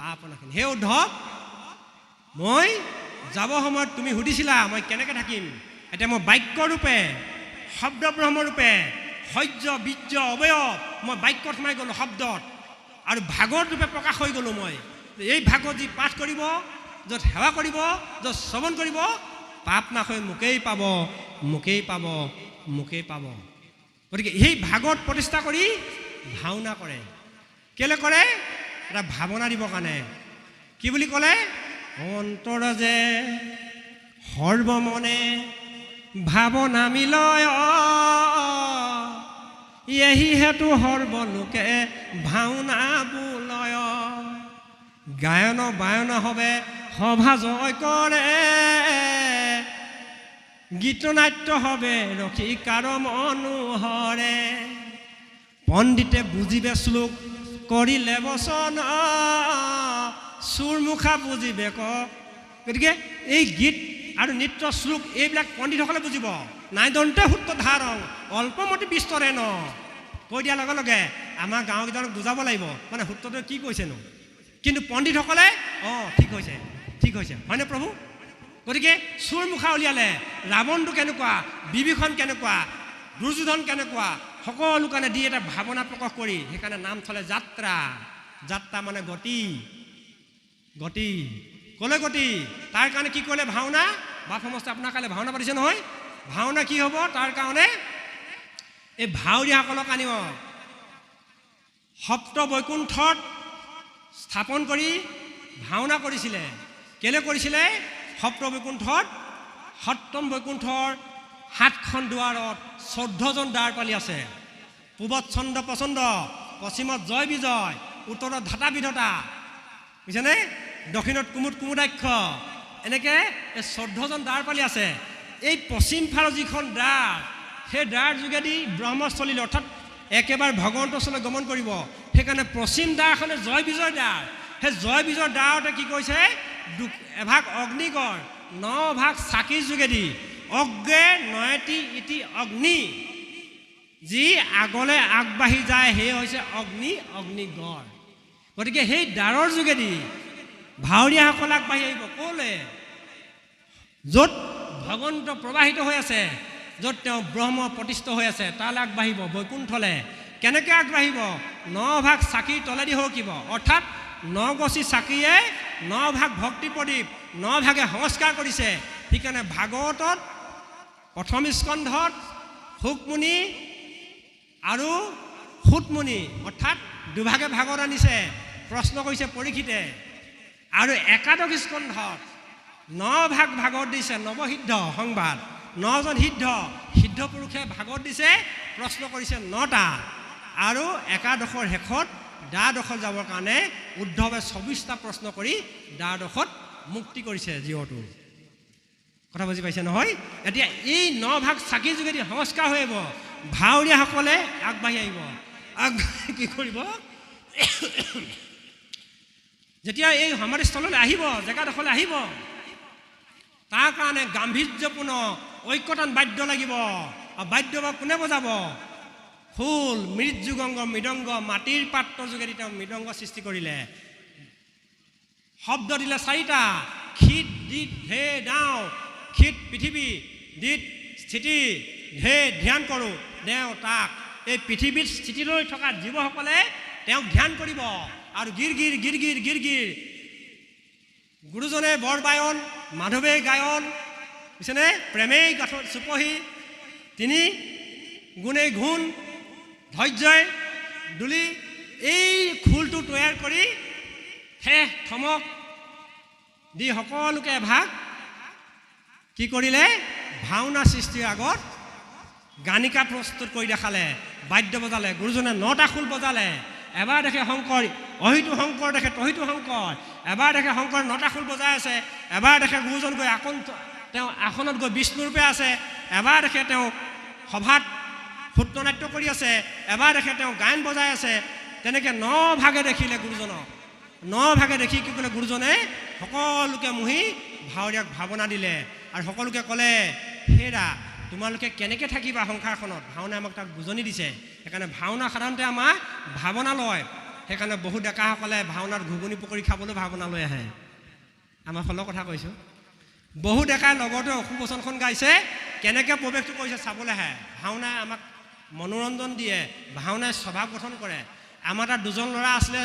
S1: পাপনাখিনি। হে উদ্ধৱ, মই যাব সময়ত তুমি সুধিছিলা মই কেনেকৈ থাকিম, এতিয়া মই বাক্যৰূপে, শব্দ ব্ৰহ্মৰূপে, সহ্য বীৰ্য অৱয়ব মই বাক্যত সোমাই গ'লোঁ, শব্দত, আৰু ভাগৱত ৰূপে প্ৰকাশ হৈ গ'লোঁ। মই এই ভাগৱত যি পাঠ কৰিব, য'ত সেৱা কৰিব, য'ত শ্ৰৱণ কৰিব, পাপ নাশৈ মোকেই পাব, মোকেই পাব, মোকেই পাব। গতিকে সেই ভাগৱত প্ৰতিষ্ঠা কৰি ভাওনা কৰে। কেলৈ কৰে? এটা ভাৱনা দিবৰ কাৰণে। কি বুলি ক'লে? অন্তৰ যে সৰ্বমনে ভাৱনা মিলয়, এহি হেতু সৰ্বলোকে ভাওনা বোলয়। গায়ন বায়ন হবে সভা জয় কৰে, গীতনাট্য হবে ৰসিকাৰ মনোহৰে। পণ্ডিতে বুজিবে শ্লোক কৰিলে বচন, চুৰমুখা বুজিবে ক। গতিকে এই গীত আৰু নৃত্য শ্লোক এইবিলাক পণ্ডিতসকলে বুজিব। নাইদন্তে সূত্ৰ ধাৰং অল্পমতি বিস্তৰে ন, কৈ দিয়াৰ লগে লগে আমাৰ গাঁওকেইজনক বুজাব লাগিব মানে সূত্ৰটো কি কৈছেনো। কিন্তু পণ্ডিতসকলে ঠিক হৈছে, ঠিক হৈছে, হয়নে প্ৰভু? গতিকে চুৰমুখা উলিয়ালে, ৰাৱণটো কেনেকুৱা, বিভীষণ কেনেকুৱা, দুৰ্যোধন কেনেকুৱা, সকলো কাৰণে দি এটা ভাৱনা প্ৰকাশ কৰি সেইকাৰণে নাম থলে যাত্ৰা। যাত্ৰা মানে গতি, গতি ক'লে গতি। তাৰ কাৰণে কি কৰিলে? ভাওনা। বাপ সমস্তে আপোনাৰ কাইলৈ ভাওনা পাতিছে নহয়। ভাওনা কি হ'ব? তাৰ কাৰণে এই ভাৱৰীয়াসকলক আনিব, সপ্ত বৈকুণ্ঠত স্থাপন কৰি ভাওনা কৰিছিলে। কেলৈ কৰিছিলে? সপ্ত বৈকুণ্ঠত, সপ্তম বৈকুণ্ঠৰ 7খন দুৱাৰত 14জন দ্বাৰপালি আছে। পূবত চন্দ্ৰ প্ৰচণ্ড, পশ্চিমত জয় বিজয়, উত্তৰত ধাতা বিধতা, বুজিছেনে? দক্ষিণত কুমুদ কুমুদাক্ষ, এনেকৈ এই 14জন দ্বাৰপালি আছে। এই পশ্চিম ফালৰ যিখন দ্বাৰ, সেই দ্বাৰ যোগেদি ব্ৰহ্মস্থলী অৰ্থাৎ একেবাৰে ভগৱন্তৰ ওচৰলৈ গমন কৰিব। সেইকাৰণে পশ্চিম দ্বাৰখনে জয় বিজয় দ্বাৰ। সেই জয় বিজয় দ্বাৰতে কি কৈছে? এভাগ অগ্নিগড়, 9 ভাগ চাকিৰ যোগেদি অগ্ৰে নয়তি ইতি অগ্নি, যি আগলৈ আগবাঢ়ি যায় সেই হৈছে অগ্নি, অগ্নিগড়। গতিকে সেই দ্বাৰৰ যোগেদি ভাৱৰীয়াসকল আগবাঢ়ি আহিব। ক'লে? য'ত ভগৱন্ত প্ৰবাহিত হৈ আছে, য'ত তেওঁ ব্ৰহ্ম প্ৰতিষ্ঠিত হৈ আছে, তালৈ আগবাঢ়িব বৈকুণ্ঠলৈ। কেনেকৈ আগবাঢ়িব? 9 ভাগ চাকিৰ তলেদি সৰকিব। অৰ্থাৎ 9 গছি চাকিয়ে 9 ভাগ ভক্তি প্ৰদীপ 9 ভাগে সংস্কাৰ কৰিছে। সেইকাৰণে ভাগৱতত প্ৰথম স্কন্ধত শুকমুনি আৰু সুতমুনি অৰ্থাৎ দুভাগে ভাগত আনিছে। প্ৰশ্ন কৰিছে পৰীক্ষিতে। আৰু একাদশ স্কন্ধত 9 ভাগ ভাগত দিছে। নৱসিদ্ধ সংবাদ 9জন সিদ্ধ পুৰুষে ভাগত দিছে, প্ৰশ্ন কৰিছে 9টা। আৰু একাদশৰ শেষত দ্বাদশত যাবৰ কাৰণে উদ্ধৱে 24টা প্ৰশ্ন কৰি দ্বাদশত মুক্তি কৰিছে জীৱটো। কথা বুজি পাইছে নহয়? এতিয়া এই 9 ভাগ চাকিৰ যোগেদি সংস্কাৰ হৈ আহিব। ভাৱৰীয়াসকলে আগবাঢ়ি আহিব। আগবাঢ়ি কি কৰিব? যেতিয়া এই সমাধিস্থললৈ আহিব, জেগাডোখৰলৈ আহিব, তাৰ কাৰণে গাম্ভীৰ্যপূৰ্ণ ঐক্যতান বাদ্য লাগিব। আৰু বাদ্য বা কোনে বজাব? খোল, মৃদযুগংগ, মৃদংগ, মাটিৰ পাত্ৰ যোগেদি তেওঁ মৃদংগ সৃষ্টি কৰিলে। শব্দ দিলে 4টা। খিত, দিত, ঢে, ডাও। খিত পৃথিৱী, দিত স্থিতি, ঢে ধ্যান কৰোঁ, দেও তাক। এই পৃথিৱীত স্থিতি লৈ থকা জীৱসকলে তেওঁক ধ্যান কৰিব। আৰু গিৰগিৰ গিৰগিৰ গিৰগিৰ গুৰুজনে বৰবায়ন, মাধৱে গায়ন, বুজিছেনে? প্ৰেমেই গাঠত চুপহি, তিনি গুণেই ঘূণ, ধৈৰ্যই দুলি, এই খোলটো তৈয়াৰ কৰি শেষ থমক দি সকলোকে এভাগ কি কৰিলে? ভাওনা সৃষ্টিৰ আগত গানিকা প্ৰস্তুত কৰি দেখালে। বাদ্য বজালে। গুৰুজনে 9টা খোল বজালে। এবাৰ দেখে শংকৰ, অহিটো শংকৰ দেখে তহিটো শংকৰ। এবাৰ দেখে শংকৰ 9টা খোল বজাই আছে। এবাৰ দেখে গুৰুজন গৈ তেওঁ আসনত গৈ বিষ্ণুৰূপে আছে। এবাৰ দেখে তেওঁ সভাত সূত্ৰনাট্য কৰি আছে। এবাৰ দেখে তেওঁ গায়ন বজাই আছে। তেনেকৈ 9 ভাগে দেখিলে গুৰুজনক। 9 ভাগে দেখি কি ক'লে গুৰুজনে? সকলোকে মুহি ভাৱৰীয়াক ভাৱনা দিলে। আৰু সকলোকে ক'লে, হেৰা তোমালোকে কেনেকৈ থাকিবা সংসাৰখনত? ভাওনা আমাক তাক বুজনি দিছে। সেইকাৰণে ভাওনা সাধাৰণতে আমাক ভাৱনা লয়। সেইকাৰণে বহু ডেকাসকলে ভাওনাত ঘুগুনি পকৰি খাবলৈ ভাৱনা লৈ আহে। আমাৰ ফলৰ কথা কৈছোঁ। বহু ডেকাই লগতে অশুবচনখন গাইছে, কেনেকৈ প্ৰৱেশটো কৰিছে চাবলৈ আহে। ভাওনাই আমাক মনোৰঞ্জন দিয়ে। ভাওনাই স্বভাৱ গঠন কৰে। আমাৰ তাত 2জন ল'ৰা আছিলে,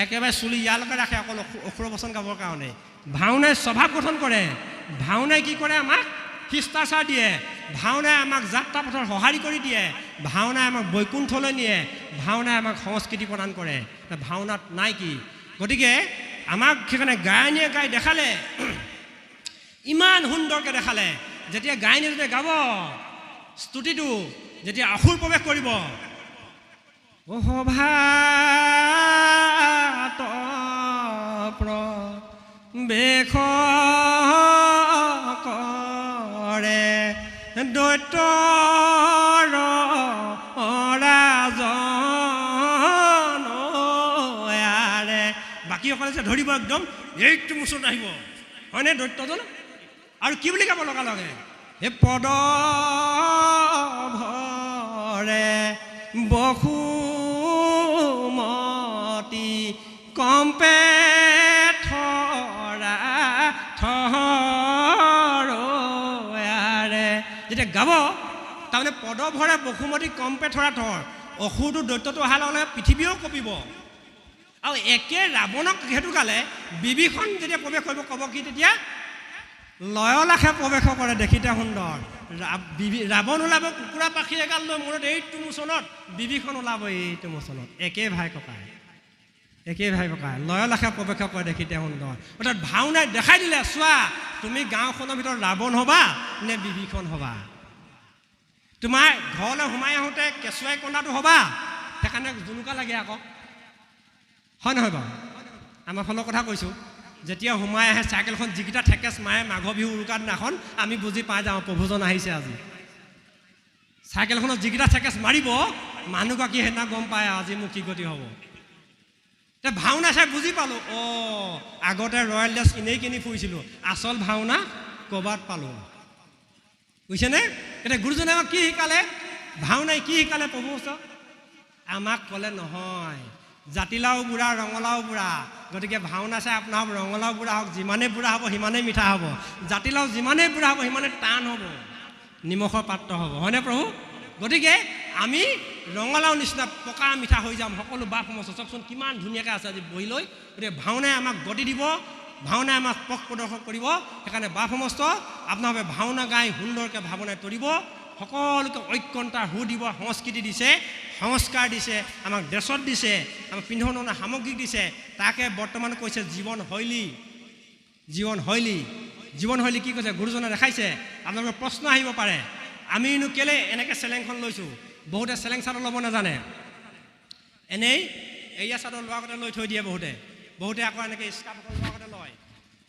S1: একেবাৰে চুলি ইয়ালৈকে ৰাখে অকল অসুৰবচন গাবৰ কাৰণে। ভাওনাই স্বভাৱ গঠন কৰে। ভাওনাই কি কৰে? আমাক শিষ্টাচাৰ দিয়ে। ভাওনাই আমাক যাত্ৰা পথৰ সঁহাৰি কৰি দিয়ে। ভাওনাই আমাক বৈকুণ্ঠলৈ নিয়ে। ভাওনাই আমাক সংস্কৃতি প্ৰদান কৰে। ভাওনাত নাই কি? গতিকে আমাক সেইকাৰণে গায়নীয়ে গাই দেখালে, ইমান সুন্দৰকৈ দেখালে। যেতিয়া গায়নীয়ে যেতিয়া গাব স্তুতিটো, যেতিয়া অসুৰ প্ৰৱেশ কৰিব, সভাত প্ৰৱেশ কৰে দৈত্যৰ ৰাজন। বাকীসকলে যে ধৰিব একদম, এইটো মুচত আহিব, হয়নে দৈত্যজন? আৰু কি বুলি গাব লগা লগে? হে পদ ভৰে বসুমতী কম্পে থৰা থৰে। যেতিয়া গাব তাৰমানে পদ ভৰে বসুমতী কম্পে থৰা থৰ, অসুৰটো দৈত্যটো অহাৰ লগে লগে পৃথিৱীও কঁপিব। আৰু একে ৰাৱণক সেইটো গালে বিভীষণ যেতিয়া প্ৰৱেশ কৰিব ক'ব কি? তেতিয়া লয়লাখে প্ৰৱেশ কৰে। দেখিতে সুন্দৰ। ৰাৱণ ওলাব কুকুৰা পাখি এগাল লৈ মূৰত এইটো মোচনত, বিভীষণ ওলাব এইটো মোচনত। একে ভাই ককাই, একে ভাই ককাই লয়লাখে প্ৰৱেশ কৰে। দেখিতে সুন্দৰ। অৰ্থাৎ ভাওনাই দেখাই দিলে, চোৱা তুমি গাঁওখনৰ ভিতৰত ৰাৱণ হ'বা নে বিভীষণ হ'বা? তোমাৰ ঘৰলৈ সোমাই আহোঁতে কেঁচুৱাই কন্দাটো হ'বা? সেইকাৰণে জুনুকা লাগে আকৌ, হয় নহয় বাৰু? আমাৰ ফালৰ কথা কৈছোঁ। যেতিয়া সোমাই আহে চাইকেলখন যিকেইটা ঠেকেচ মাৰে মাঘৰ বিহু উৰুকাৰ দিনাখন, আমি বুজি পাই যাওঁ প্ৰভুজন আহিছে আজি। চাইকেলখনত যিকেইটা ঠেকেচ মাৰিব, মানুহগৰাকী সেইদিনা গম পায় আজি মোক কি গতি হ'ব। এতিয়া ভাওনা চাই বুজি পালোঁ, আগতে ৰয়েল ড্ৰেছ এনেই কিনি ফুৰিছিলোঁ, আচল ভাওনা ক'ৰবাত পালোঁ। বুজিছেনে? এতিয়া গুৰুজনে আমাক কি শিকালে? ভাওনাই কি শিকালে? প্ৰভু ওচৰত আমাক ক'লে, নহয় জাতিলাও বুঢ়া ৰঙালাও বুঢ়া, গতিকে ভাওনা চাই আপোনাৰ ৰঙালাও বুঢ়া হওক, যিমানেই বুঢ়া হ'ব সিমানেই মিঠা হ'ব। জাতিলাও যিমানেই বুঢ়া হ'ব সিমানেই টান হ'ব, নিমখৰ পাত্ৰ হ'ব, হয়নে প্ৰভু? গতিকে আমি ৰঙালাও নিচিনা পকা মিঠা হৈ যাম সকলো বাপ সমস্ত চাওকচোন কিমান ধুনীয়াকৈ আছে আজি বহি লৈ গতিকে ভাওনাই আমাক গতি দিব ভাওনাই আমাক পথ প্ৰদৰ্শন কৰিব সেইকাৰণে বাপ সমস্ত আপোনালোকে ভাওনা গাই সুন্দৰকৈ ভাৱনাই তৰিব সকলোকে ঐক্যতাৰ সু দিব সংস্কৃতি দিছে সংস্কাৰ দিছে আমাক দেশত দিছে আমাক পিন্ধন সামগ্ৰী দিছে তাকে বৰ্তমান কৈছে জীৱনশৈলী কি কৈছে গুৰুজনে দেখাইছে আপোনালোকৰ প্ৰশ্ন আহিব পাৰে আমিনো কেলে এনেকৈ চেলেংখন লৈছোঁ বহুতে চেলেং চাদৰ ল'ব নাজানে এনেই এয়া চাদৰ লোৱাৰ আগতে লৈ থৈ দিয়ে বহুতে আকৌ এনেকৈ স্কাৰ্ফখন লোৱাৰ আগতে লয়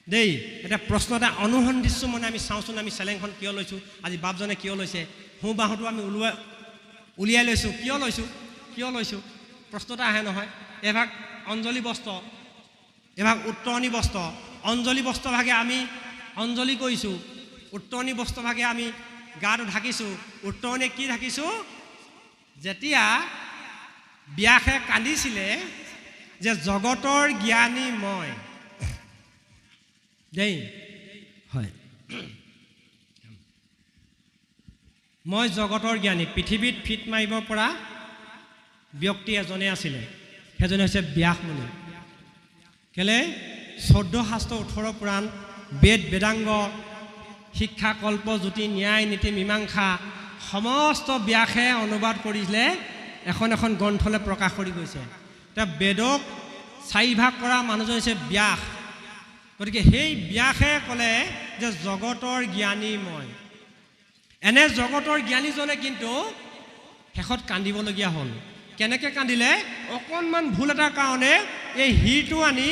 S1: দেই এতিয়া প্ৰশ্ন এটা অনুসন্ধিছোঁ মানে আমি চাওঁচোন আমি চেলেংখন কিয় লৈছোঁ আজি বাপজনে কিয় লৈছে সোঁ বাহুটো আমি উলিয়াই লৈছোঁ কিয় লৈছোঁ প্ৰশ্ন এটা আহে নহয় এভাগ অঞ্জলি বস্ত্ৰ এভাগ উত্তৰণি বস্ত্ৰ অঞ্জলি বস্ত্ৰভাগে আমি অঞ্জলি কৰিছোঁ উত্তৰণি বস্ত্ৰভাগে আমি গাটো ঢাকিছোঁ উত্তৰণিয়ে কি ঢাকিছোঁ যেতিয়া ব্যাসে কান্দিছিলে যে জগতৰ জ্ঞানী মই দেই হয় মই জগতৰ জ্ঞানী পৃথিৱীত ফিট মাৰিব পৰা ব্যক্তি এজনে আছিলে সেইজনে হৈছে ব্যাসমুনি কেলে 14 শাস্ত্ৰ 18 পুৰাণ বেদ বেদাংগ শিক্ষা কল্প জ্যোতি ন্যায় নীতি মীমাংসা সমস্ত ব্যাসে অনুবাদ কৰিলে এখন গ্ৰন্থলৈ প্ৰকাশ কৰি গৈছে এতিয়া বেদক 4 ভাগ কৰা মানুহজন হৈছে ব্যাস গতিকে সেই ব্যাসে ক'লে যে জগতৰ জ্ঞানী মই এনে জগতৰ জ্ঞানীজনে কিন্তু শেষত কান্দিবলগীয়া হ'ল কেনেকৈ কান্দিলে অকণমান ভুল এটাৰ কাৰণে এই হিৰটো আনি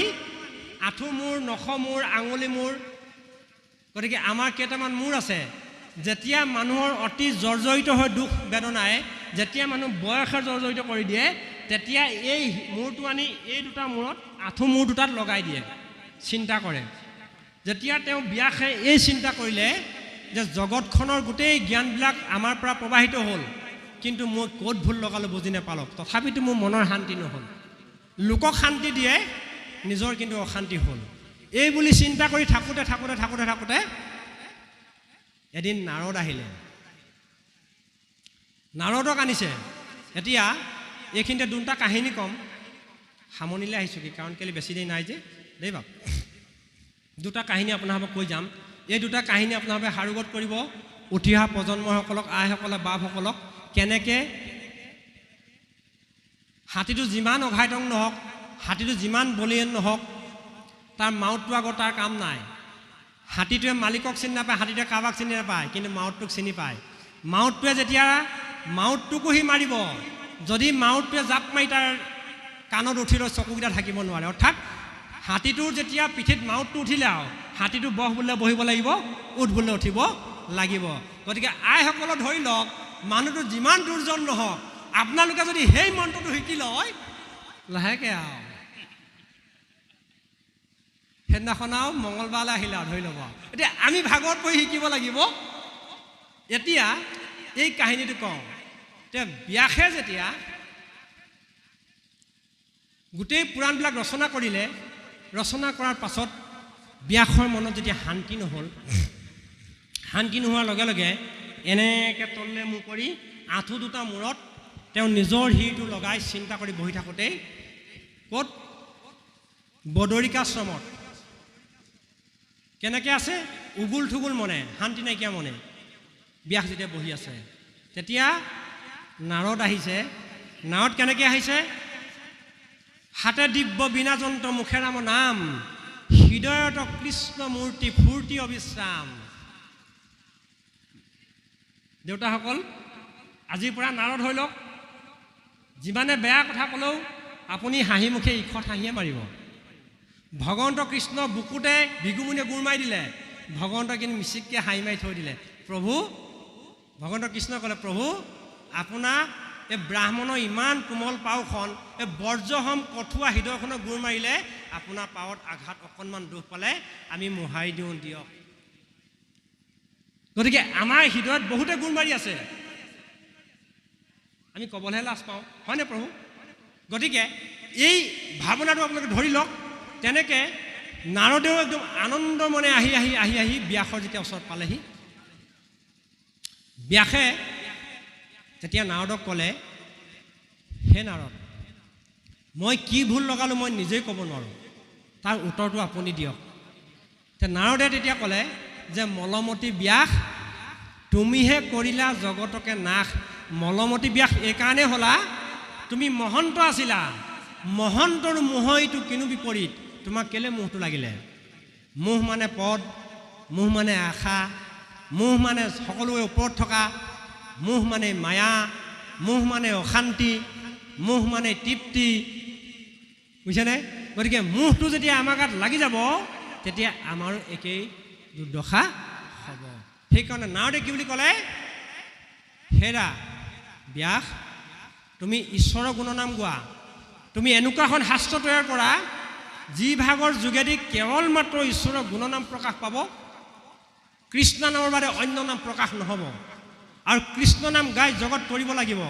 S1: আঁঠু মূৰ নখ মূৰ আঙুলি মূৰ গতিকে আমাৰ কেইটামান মূৰ আছে যেতিয়া মানুহৰ অতি জৰ্জৰিত হৈ দুখ বেদনাই যেতিয়া মানুহ বয়সে জৰ্জৰিত কৰি দিয়ে তেতিয়া এই মূৰটো আনি এই দুটা মূৰত আঁঠু মূৰ দুটাত লগাই দিয়ে চিন্তা কৰে যেতিয়া তেওঁ ব্যাসে এই চিন্তা কৰিলে যে জগতখনৰ গোটেই জ্ঞানবিলাক আমাৰ পৰা প্ৰবাহিত হ'ল কিন্তু মই ক'ত ভুল লগালোঁ বুজি নাপালোঁ তথাপিতো মোৰ মনৰ শান্তি নহ'ল লোকক শান্তি দিয়ে নিজৰ কিন্তু অশান্তি হ'ল এই বুলি চিন্তা কৰি থাকোঁতে এদিন নাৰদ আহিলে নাৰদক আনিছে এতিয়া এইখিনিতে দুটা কাহিনী ক'ম সামনিলৈ আহিছোঁ কি কাৰণ কেলৈ বেছি দেৰি নাই যে দেই বাপ দুটা কাহিনী আপোনালোকক কৈ যাম এই দুটা কাহিনী আপোনালোকে সাৰোগত কৰিব উঠি অহা প্ৰজন্মসকলক আইসকলে বাপসকলক কেনেকৈ হাতীটো যিমান অঘাইতং নহওক হাতীটো যিমান বলিয়ান নহওক তাৰ মাউতটো আগত তাৰ কাম নাই হাতীটোৱে মালিকক চিনি নাপায় হাতীটোৱে কাৰোবাক চিনি নাপায় কিন্তু মাউতটোক চিনি পায় মাউতটোৱে যেতিয়া মাউতটোকো সি মাৰিব যদি মাউতটোৱে জাপ মাৰি তাৰ কাণত উঠি লৈ চকুকেইটা থাকিব নোৱাৰে অৰ্থাৎ হাতীটোৰ যেতিয়া পিঠিত মাউতটো উঠিলে আৰু হাতীটো বহ বুলিলে বহিব লাগিব উঠ বুলিলে উঠিব লাগিব গতিকে আইসকলক ধৰি লওক মানুহটো যিমান দুৰ্জন নহওক আপোনালোকে যদি সেই মন্ত্ৰটো শিকি লয় লাহেকৈ আৰু সেইদিনাখন আৰু মঙলবাৰলৈ আহিলে আৰু ধৰি ল'ব এতিয়া আমি ভাগৱত পঢ়ি শিকিব লাগিব এতিয়া এই কাহিনীটো কওঁ এতিয়া ব্যাসে যেতিয়া গোটেই পুৰাণবিলাক ৰচনা কৰিলে ৰচনা কৰাৰ পাছত ব্যাসৰ মনত যেতিয়া শান্তি নোহোৱাৰ লগে লগে এনেকৈ তললৈ মুখ কৰি আঁঠু দুটা মূৰত তেওঁ নিজৰ হিৰটো লগাই চিন্তা কৰি বহি থাকোঁতেই ক'ত বদৰিকাশ্ৰমত কেনেকৈ আছে উগুল থুগুল মনে শান্তি নাইকিয়া মনে ব্যাস যেতিয়া বহি আছে তেতিয়া নাৰদ আহিছে নাৰদ কেনেকৈ আহিছে হাতে দিব্য বীণাযন্ত্ৰ মুখে ৰাম নাম হৃদয়ত কৃষ্ণ মূৰ্তি ফূৰ্তি অবিশ্ৰাম দেউতাসকল আজিৰ পৰা নাৰদ হৈ লওক যিমানে বেয়া কথা ক'লেও আপুনি হাঁহি মুখে ইখত হাঁহিয়ে মাৰিব ভগৱন্ত কৃষ্ণ বুকুতে বিগুমুনিয়ে গুৰ মাৰি দিলে ভগৱন্ত কিন্তু মিচিককৈ হাঁহি মাৰি থৈ দিলে প্ৰভু ভগৱন্ত কৃষ্ণ ক'লে প্ৰভু আপোনাক এই ব্ৰাহ্মণৰ ইমান কোমল পাওখন এই বৰ্জহম কঠুৱা হৃদয়খনক গুৰ মাৰিলে আপোনাৰ পাৱত আঘাত অকণমান দুখ পালে আমি মোহাৰি দিওঁ দিয়ক গতিকে আমাৰ হৃদয়ত বহুতে গুৰ মাৰি আছে আমি ক'বলৈহে লাজ পাওঁ হয়নে প্ৰভু গতিকে এই ভাৱনাটো আপোনালোকে ধৰি লওক তেনেকৈ নাৰদেও একদম আনন্দ মনে আহি ব্যাসৰ যেতিয়া ওচৰত পালেহি ব্যাসে যেতিয়া নাৰদক ক'লে হে নাৰদ, মই কি ভুল লগালোঁ মই নিজেই ক'ব নোৱাৰোঁ, তাৰ উত্তৰটো আপুনি দিয়ক। নাৰদে তেতিয়া ক'লে যে মলমতী ব্যাস, তুমিহে কৰিলা জগতকে নাশ। মলমতী ব্যাস এইকাৰণে হ'লা, তুমি মহন্ত আছিলা, মহন্তৰ মোহ এইটো কিনো বিপৰীত। তোমাক কেলে মোহটো লাগিলে? মোহ মানে পদ, মোহ মানে আশা, মোহ মানে সকলোৰে ওপৰত থকা, মোহ মানে মায়া, মোহ মানে অশান্তি, মোহ মানে তৃপ্তি, বুজিছেনে? গতিকে মোহটো যেতিয়া আমাৰ গাত লাগি যাব তেতিয়া আমাৰো একেই দুৰ্দশা হ'ব। সেইকাৰণে নাৰদে কি বুলি ক'লে, হেৰা ব্যাস, তুমি ঈশ্বৰৰ গুণনাম গোৱা, তুমি এনেকুৱা এখন শাস্ত্ৰ তৈয়াৰ কৰা যি ভাগৰ যোগেদি কেৱল মাত্ৰ ঈশ্বৰৰ গুণনাম প্ৰকাশ পাব, কৃষ্ণ নামৰ বাদে অন্য নাম প্ৰকাশ নহ'ব, আৰু কৃষ্ণ নাম গাই জগত কৰিব লাগিব।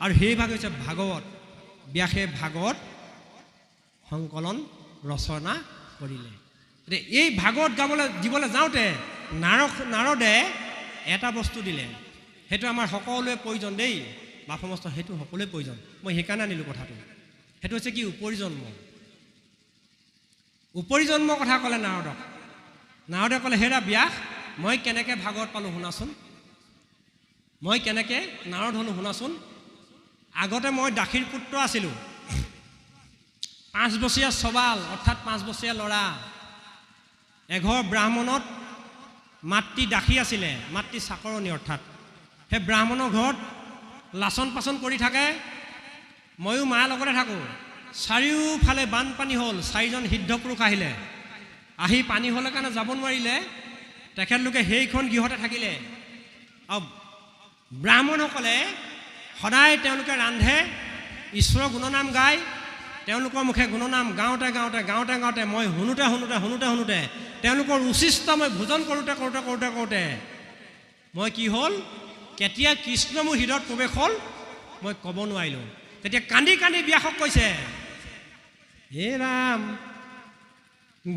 S1: আৰু সেই ভাগ হৈছে ভাগৱত। ব্যাসে ভাগৱত সংকলন ৰচনা কৰিলে। এই ভাগৱত গাবলৈ দিবলৈ যাওঁতে নাৰদে এটা বস্তু দিলে, সেইটো আমাৰ সকলোৱে প্ৰয়োজন দেই, বাপ সমস্ত সেইটো সকলোৱে প্ৰয়োজন। মই সেইকাৰণে আনিলোঁ কথাটো। সেইটো হৈছে কি? উপৰিজন্ম। উপৰিজন্মৰ কথা ক'লে নাৰদক। নাৰদে ক'লে, হেৰা ব্যাস, মই কেনেকৈ ভাগৱত পালোঁ শুনাচোন, মই কেনেকৈ নাৰদ হ'লোঁ শুনাচোন। আগতে মই দাসীৰ পুত্ৰ আছিলোঁ, 5 বছৰীয়া চবাল, অৰ্থাৎ 5 বছৰীয়া ল'ৰা। এঘৰ ব্ৰাহ্মণত মাতৃ দাসী আছিলে, মাতৃ চাকৰণী অৰ্থাৎ। সেই ব্ৰাহ্মণৰ ঘৰত লাচন পাচন কৰি থাকে, ময়ো মাৰ লগতে থাকোঁ। চাৰিওফালে বানপানী হ'ল, 4জন সিদ্ধপুৰুষ আহিলে, আহি পানী হ'লে কাৰণে যাব নোৱাৰিলে, তেখেতলোকে সেইখন গৃহতে থাকিলে। আৰু ব্ৰাহ্মণসকলে সদায় তেওঁলোকে ৰান্ধে, ঈশ্বৰৰ গুণনাম গায়, তেওঁলোকৰ মুখে গুণনাম গাওঁতে গাওঁতে গাওঁতে গাওঁতে মই শুনোতে শুনোতে শুনোতে শুনোতে তেওঁলোকৰ উচিষ্ট মই ভোজন কৰোঁতে কৰোঁতে কৰোঁতে কৰোঁতে মই কি হ'ল, কেতিয়া কৃষ্ণ মোৰ হৃদয়ত প্ৰৱেশ হ'ল মই ক'ব নোৱাৰিলোঁ। তেতিয়া কান্দি কান্দি ব্যাসক কৈছে, হে ৰাম,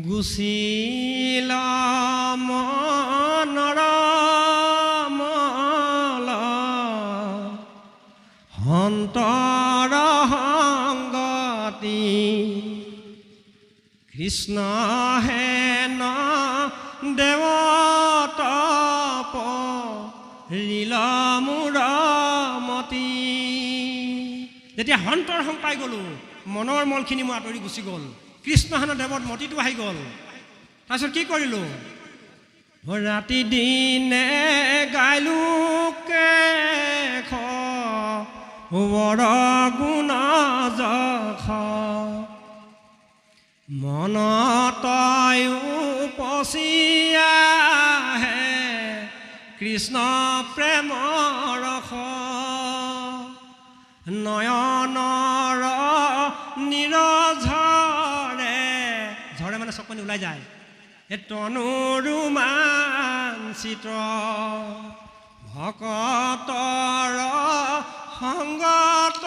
S1: গুচিল মনৰ মল, অন্তৰ সংগতি, কৃষ্ণ হেন দেৱতপ ৰীল মোৰ মতি। যেতিয়া সন্তৰ সং পাই গ'লোঁ, মনৰ মলখিনি মই আঁতৰি গুচি গ'ল, কৃষ্ণ হেন দেৱত মতিটো আহি গ'ল। তাৰপিছত কি কৰিলোঁ, ৰাতি দিনে গাইলোঁ কেশ বৰ গুণ যশ, মনত উপচিয়াহে কৃষ্ণ প্ৰেমৰ ৰস, নয়নৰ নিৰঝৰে, ঝৰে মানে চকুনি ওলাই যায়, এই তনুৰু মাঞ্চিত, ভকতৰ সংগত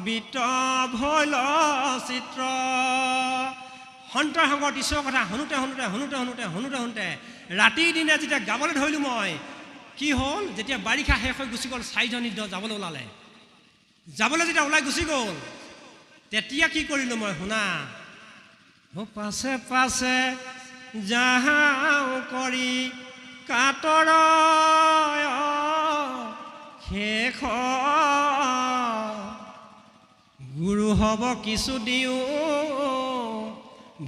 S1: বিত ভৈল চিত্ৰ। সন্তৰ সংগত ঈশ্বৰৰ কথা শুনোতে শুনোতে শুনোতে শুনোতে শুনোতে শুনোতে ৰাতি দিনে যেতিয়া গাবলৈ ধৰিলোঁ, মই কি হ'ল, যেতিয়া বাৰিষা শেষ হৈ গুচি গ'ল, 4জন সিদ্ধ যাবলৈ ওলালে, যাবলৈ যেতিয়া ওলাই গুচি গ'ল, তেতিয়া কি কৰিলোঁ মই, শুনা, পাছে পাছে যাহাও কৰি কাতৰ শেষ, গুৰু হ'ব কিছু দিওঁ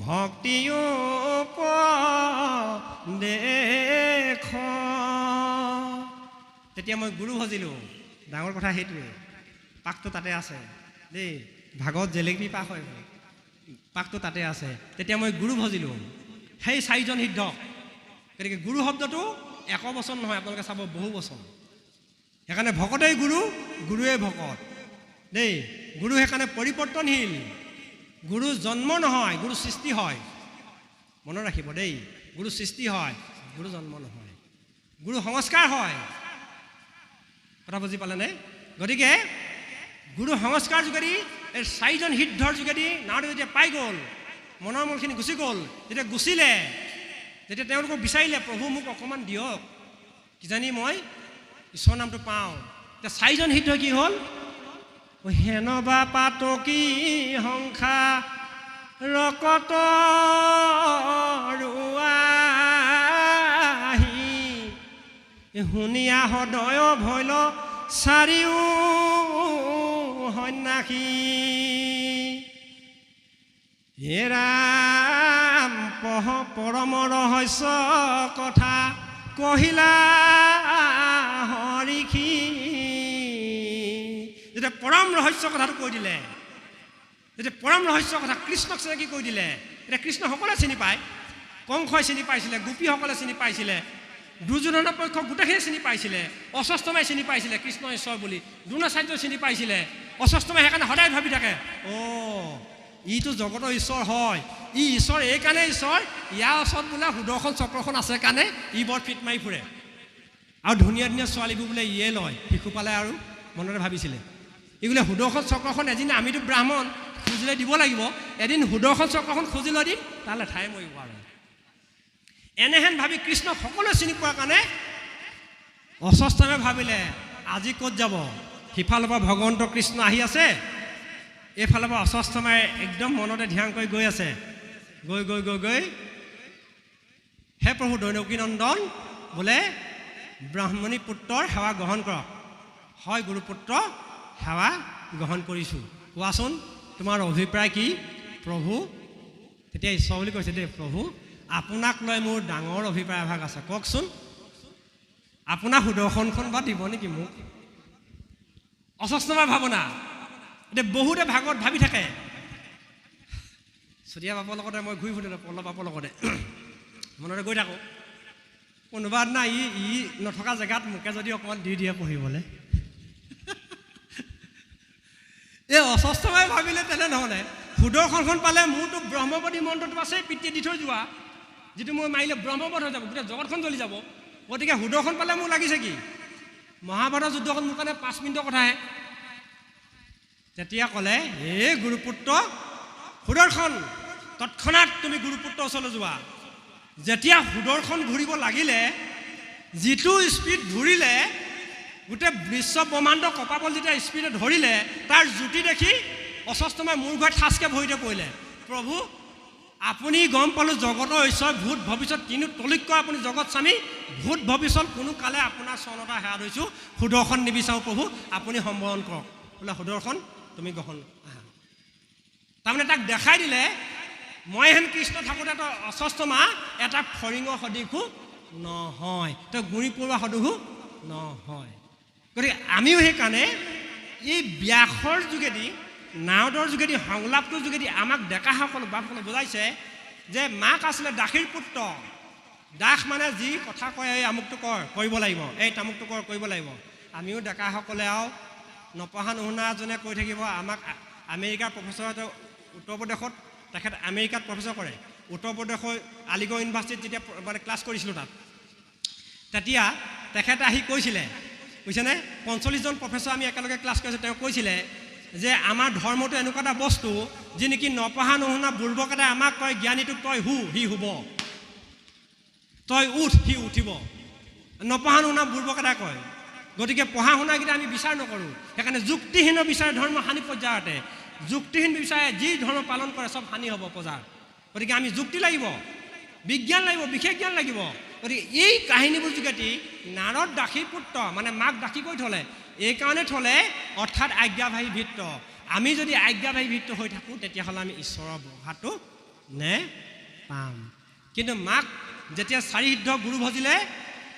S1: ভক্তিও দেখ। তেতিয়া মই গুৰু ভজিলোঁ। ডাঙৰ কথা সেইটোৱে, পাকটো তাতে আছে দেই, ভাগত জেলেপি পাক হয়, পাকটো তাতে আছে। তেতিয়া মই গুৰু ভজিলোঁ সেই 4জন সিদ্ধ। গতিকে গুৰু শব্দটো 1 বচন নহয়, আপোনালোকে চাব বহু বচন। সেইকাৰণে ভকতেই গুৰু, গুৰুৱে ভকত দেই। গুৰু সেইকাৰণে পৰিৱৰ্তনশীল, গুৰু জন্ম নহয়, গুৰু সৃষ্টি হয়। মনত ৰাখিব দেই, গুৰু সৃষ্টি হয়, গুৰু জন্ম নহয়, গুৰু সংস্কাৰ হয়। কথা বুজি পালেনে? গতিকে গুৰু সংস্কাৰ যোগেদি এই 4জন সিদ্ধৰ যোগেদি নাৰদে যেতিয়া পাই গ'ল, মনৰ মনখিনি গুচি গ'ল, যেতিয়া গুচিলে, যেতিয়া তেওঁলোকক বিচাৰিলে, প্ৰভু মোক অকণমান দিয়ক, কিজানি মই ঈশ্বৰৰ নামটো পাওঁ। এতিয়া 4জন সিদ্ধ কি হ'ল, হেনবা পাতকী সংখ্যা ৰকত ৰুৱাহি শুনিয়া সদয় ভৈল চাৰিও সন্যাসী হে ৰাম পৰম ৰহস্য কথা কহিলা হৰিষী যেতিয়া পৰম ৰহস্য কথাটো কৈ দিলে যেতিয়া পৰম ৰহস্য কথা কৃষ্ণক চিনাকি কৈ দিলে এতিয়া কৃষ্ণ সকলোৱে চিনি পায় কংসই চিনি পাইছিলে গোপীসকলে চিনি পাইছিলে দুৰ্যোধনৰ পক্ষ গোটেইখিনি চিনি পাইছিলে অশ্বস্থমাই চিনি পাইছিলে কৃষ্ণ ঈশ্বৰ বুলি দ্ৰোণাচাৰ্য চিনি পাইছিলে অশ্বস্থমাই সেইকাৰণে সদায় ভাবি থাকে ইটো জগতৰ ঈশ্বৰ হয় ই ঈশ্বৰ এইকাৰণে ঈশ্বৰ ইয়াৰ ওচৰত বোলে সুদৰ্শন চক্ৰখন আছে কাৰণে ই বৰ ফিট মাৰি ফুৰে আৰু ধুনীয়া ধুনীয়া ছোৱালীবোৰ বোলে ইয়ে লয় শিশু পালে আৰু মনতে ভাবিছিলে ই বোলে সুদৰ্শন চক্ৰখন এদিন আমিতো ব্ৰাহ্মণ খুজিলে দিব লাগিব এদিন সুদৰ্শন চক্ৰখন খুজি লৈ দিম তালৈ ঠাই মৰিব আৰু এনেহেন ভাবি কৃষ্ণ সকলোৱে চিনি পোৱাৰ কাৰণে অশ্বস্থমে ভাবিলে আজি ক'ত যাব সিফালৰ পৰা ভগৱন্ত কৃষ্ণ আহি আছে এইফালৰ পৰা অশ্বস্থমাই একদম মনতে ধ্যান কৰি গৈ আছে গৈ গৈ গৈ গৈ হে প্ৰভু দৈনকী নন্দন বোলে ব্ৰাহ্মণী পুত্ৰৰ সেৱা গ্ৰহণ কৰক হয় গুৰুপুত্ৰ সেৱা গ্ৰহণ কৰিছোঁ কোৱাচোন তোমাৰ অভিপ্ৰায় কি প্ৰভু তেতিয়া ঈশ্বৰ বুলি কৈছে দেই প্ৰভু আপোনাক লৈ মোৰ ডাঙৰ অভিপ্ৰায় এভাগ আছে কওকচোন আপোনাৰ সুদৰ্শনখন বা দিব নেকি মোক অশ্বস্থমাৰ ভাৱনা এতিয়া বহুতে ভাগত ভাবি থাকে চতিয়া বাপৰ লগতে মই ঘূৰি ফুৰিলোঁ পল্লৱ বাপৰ লগতে মনতে গৈ থাকোঁ কোনোবা দিনা ই নথকা জেগাত মোকে যদি অকণমান দি দিয়ে পঢ়িবলৈ এই অশ্বস্থমাই ভাবিলে তেনেধৰণে সুদৰ্শনখন পালে মোৰতো ব্ৰহ্মপদী মন্ত্ৰটো আছে পিতৃ দি থৈ যোৱা যিটো মই মাৰিলে ব্ৰহ্মপদ হৈ যাব গোটেই জগতখন জ্বলি যাব গতিকে সুদৰ্শন পালে মোৰ লাগিছে কি মহাভাৰতৰ যুদ্ধখন মোৰ কাৰণে 5 মিনিটৰ কথাহে তেতিয়া ক'লে এই গুৰুপুত্ৰ সুদৰ্শন তৎক্ষণাত তুমি গুৰুপুত্ৰ ওচৰলৈ যোৱা যেতিয়া সুদৰ্শন ঘূৰিব লাগিলে যিটো স্পীড ঘূৰিলে গোটেই বিশ্ব ব্ৰহ্মাণ্ড কপাবল যেতিয়া স্পীডে ধৰিলে তাৰ জ্যোতি দেখি অশ্বস্থমাই মোৰ ঘৰত ঠাচকৈ ভৰিতে পৰিলে প্ৰভু আপুনি গম পালোঁ জগতৰ ঈশ্বৰ ভূত ভৱিষ্যত কিন্তু তলিক্য আপুনি জগত স্বামী ভূত ভৱিষ্যত কোনো কালে আপোনাৰ চৰণতা সেৱা ধৰিছোঁ সুদৰ্শন নিবিচাৰোঁ প্ৰভু আপুনি সম্বৰণ কৰক বোলে সুদৰ্শন তুমি গ্ৰহণ আহা তাৰমানে তাক দেখাই দিলে মই হেন কৃষ্ণ থাকোঁতে তই অশ্বস্থমা এটা ফৰিঙৰ সদৃশো নহয় তই গুৰি পৰুৱা সদৃশো নহয় গতিকে আমিও সেইকাৰণে এই ব্যাসৰ যোগেদি নাৰদৰ যোগেদি সংলাপটোৰ যোগেদি আমাক ডেকাসকল বাপসকলে বুজাইছে যে মাক আছিলে দাসীৰ পুত্ৰ দাস মানে যি কথা কয় এই আমুকটো কৰিব লাগিব এই তামুকটো কৰিব লাগিব আমিও ডেকাসকলে আৰু নপঢ়া নুশুনা এজনে কৈ থাকিব আমাক আমেৰিকাৰ প্ৰফেচৰ উত্তৰ প্ৰদেশত তেখেত আমেৰিকাত প্ৰফেচৰ কৰে উত্তৰ প্ৰদেশৰ আলিগড় ইউনিভাৰ্চিটিত যেতিয়া মানে ক্লাছ কৰিছিলোঁ তাত তেতিয়া তেখেতে আহি কৈছিলে বুজিছেনে 45জন প্ৰফেচৰ আমি একেলগে ক্লাছ কৰিছোঁ তেওঁ কৈছিলে যে আমাৰ ধৰ্মটো এনেকুৱা এটা বস্তু যি নেকি নপঢ়া নুশুনা বুৰ্বক এটাই আমাক কয় জ্ঞানীটোক তই সি শুব তই উঠ সি উঠিব নপঢ়া নুশুনা বুৰ্বক এটাই কয় গতিকে পঢ়া শুনাকেইটা আমি বিচাৰ নকৰোঁ সেইকাৰণে যুক্তিহীন বিচাৰে ধৰ্ম হানি পৰ্যায়তে যুক্তিহীন বিচাৰে যি ধৰ্ম পালন কৰে চব হানি হ'ব প্ৰজাৰ গতিকে আমি যুক্তি লাগিব বিজ্ঞান লাগিব বিশেষ জ্ঞান লাগিব গতিকে এই কাহিনীবোৰ যোগেদি নাৰদ দাসী পুত্ৰ মানে মাক দাসী কৰি থ'লে এইকাৰণে থ'লে অৰ্থাৎ আজ্ঞাবাহী ভিত্ত আমি যদি আজ্ঞাবাহী ভিত্ত হৈ থাকোঁ তেতিয়াহ'লে আমি ঈশ্বৰৰ বহাটো পাম কিন্তু মাক যেতিয়া চাৰিসিদ্ধ গুৰু ভজিলে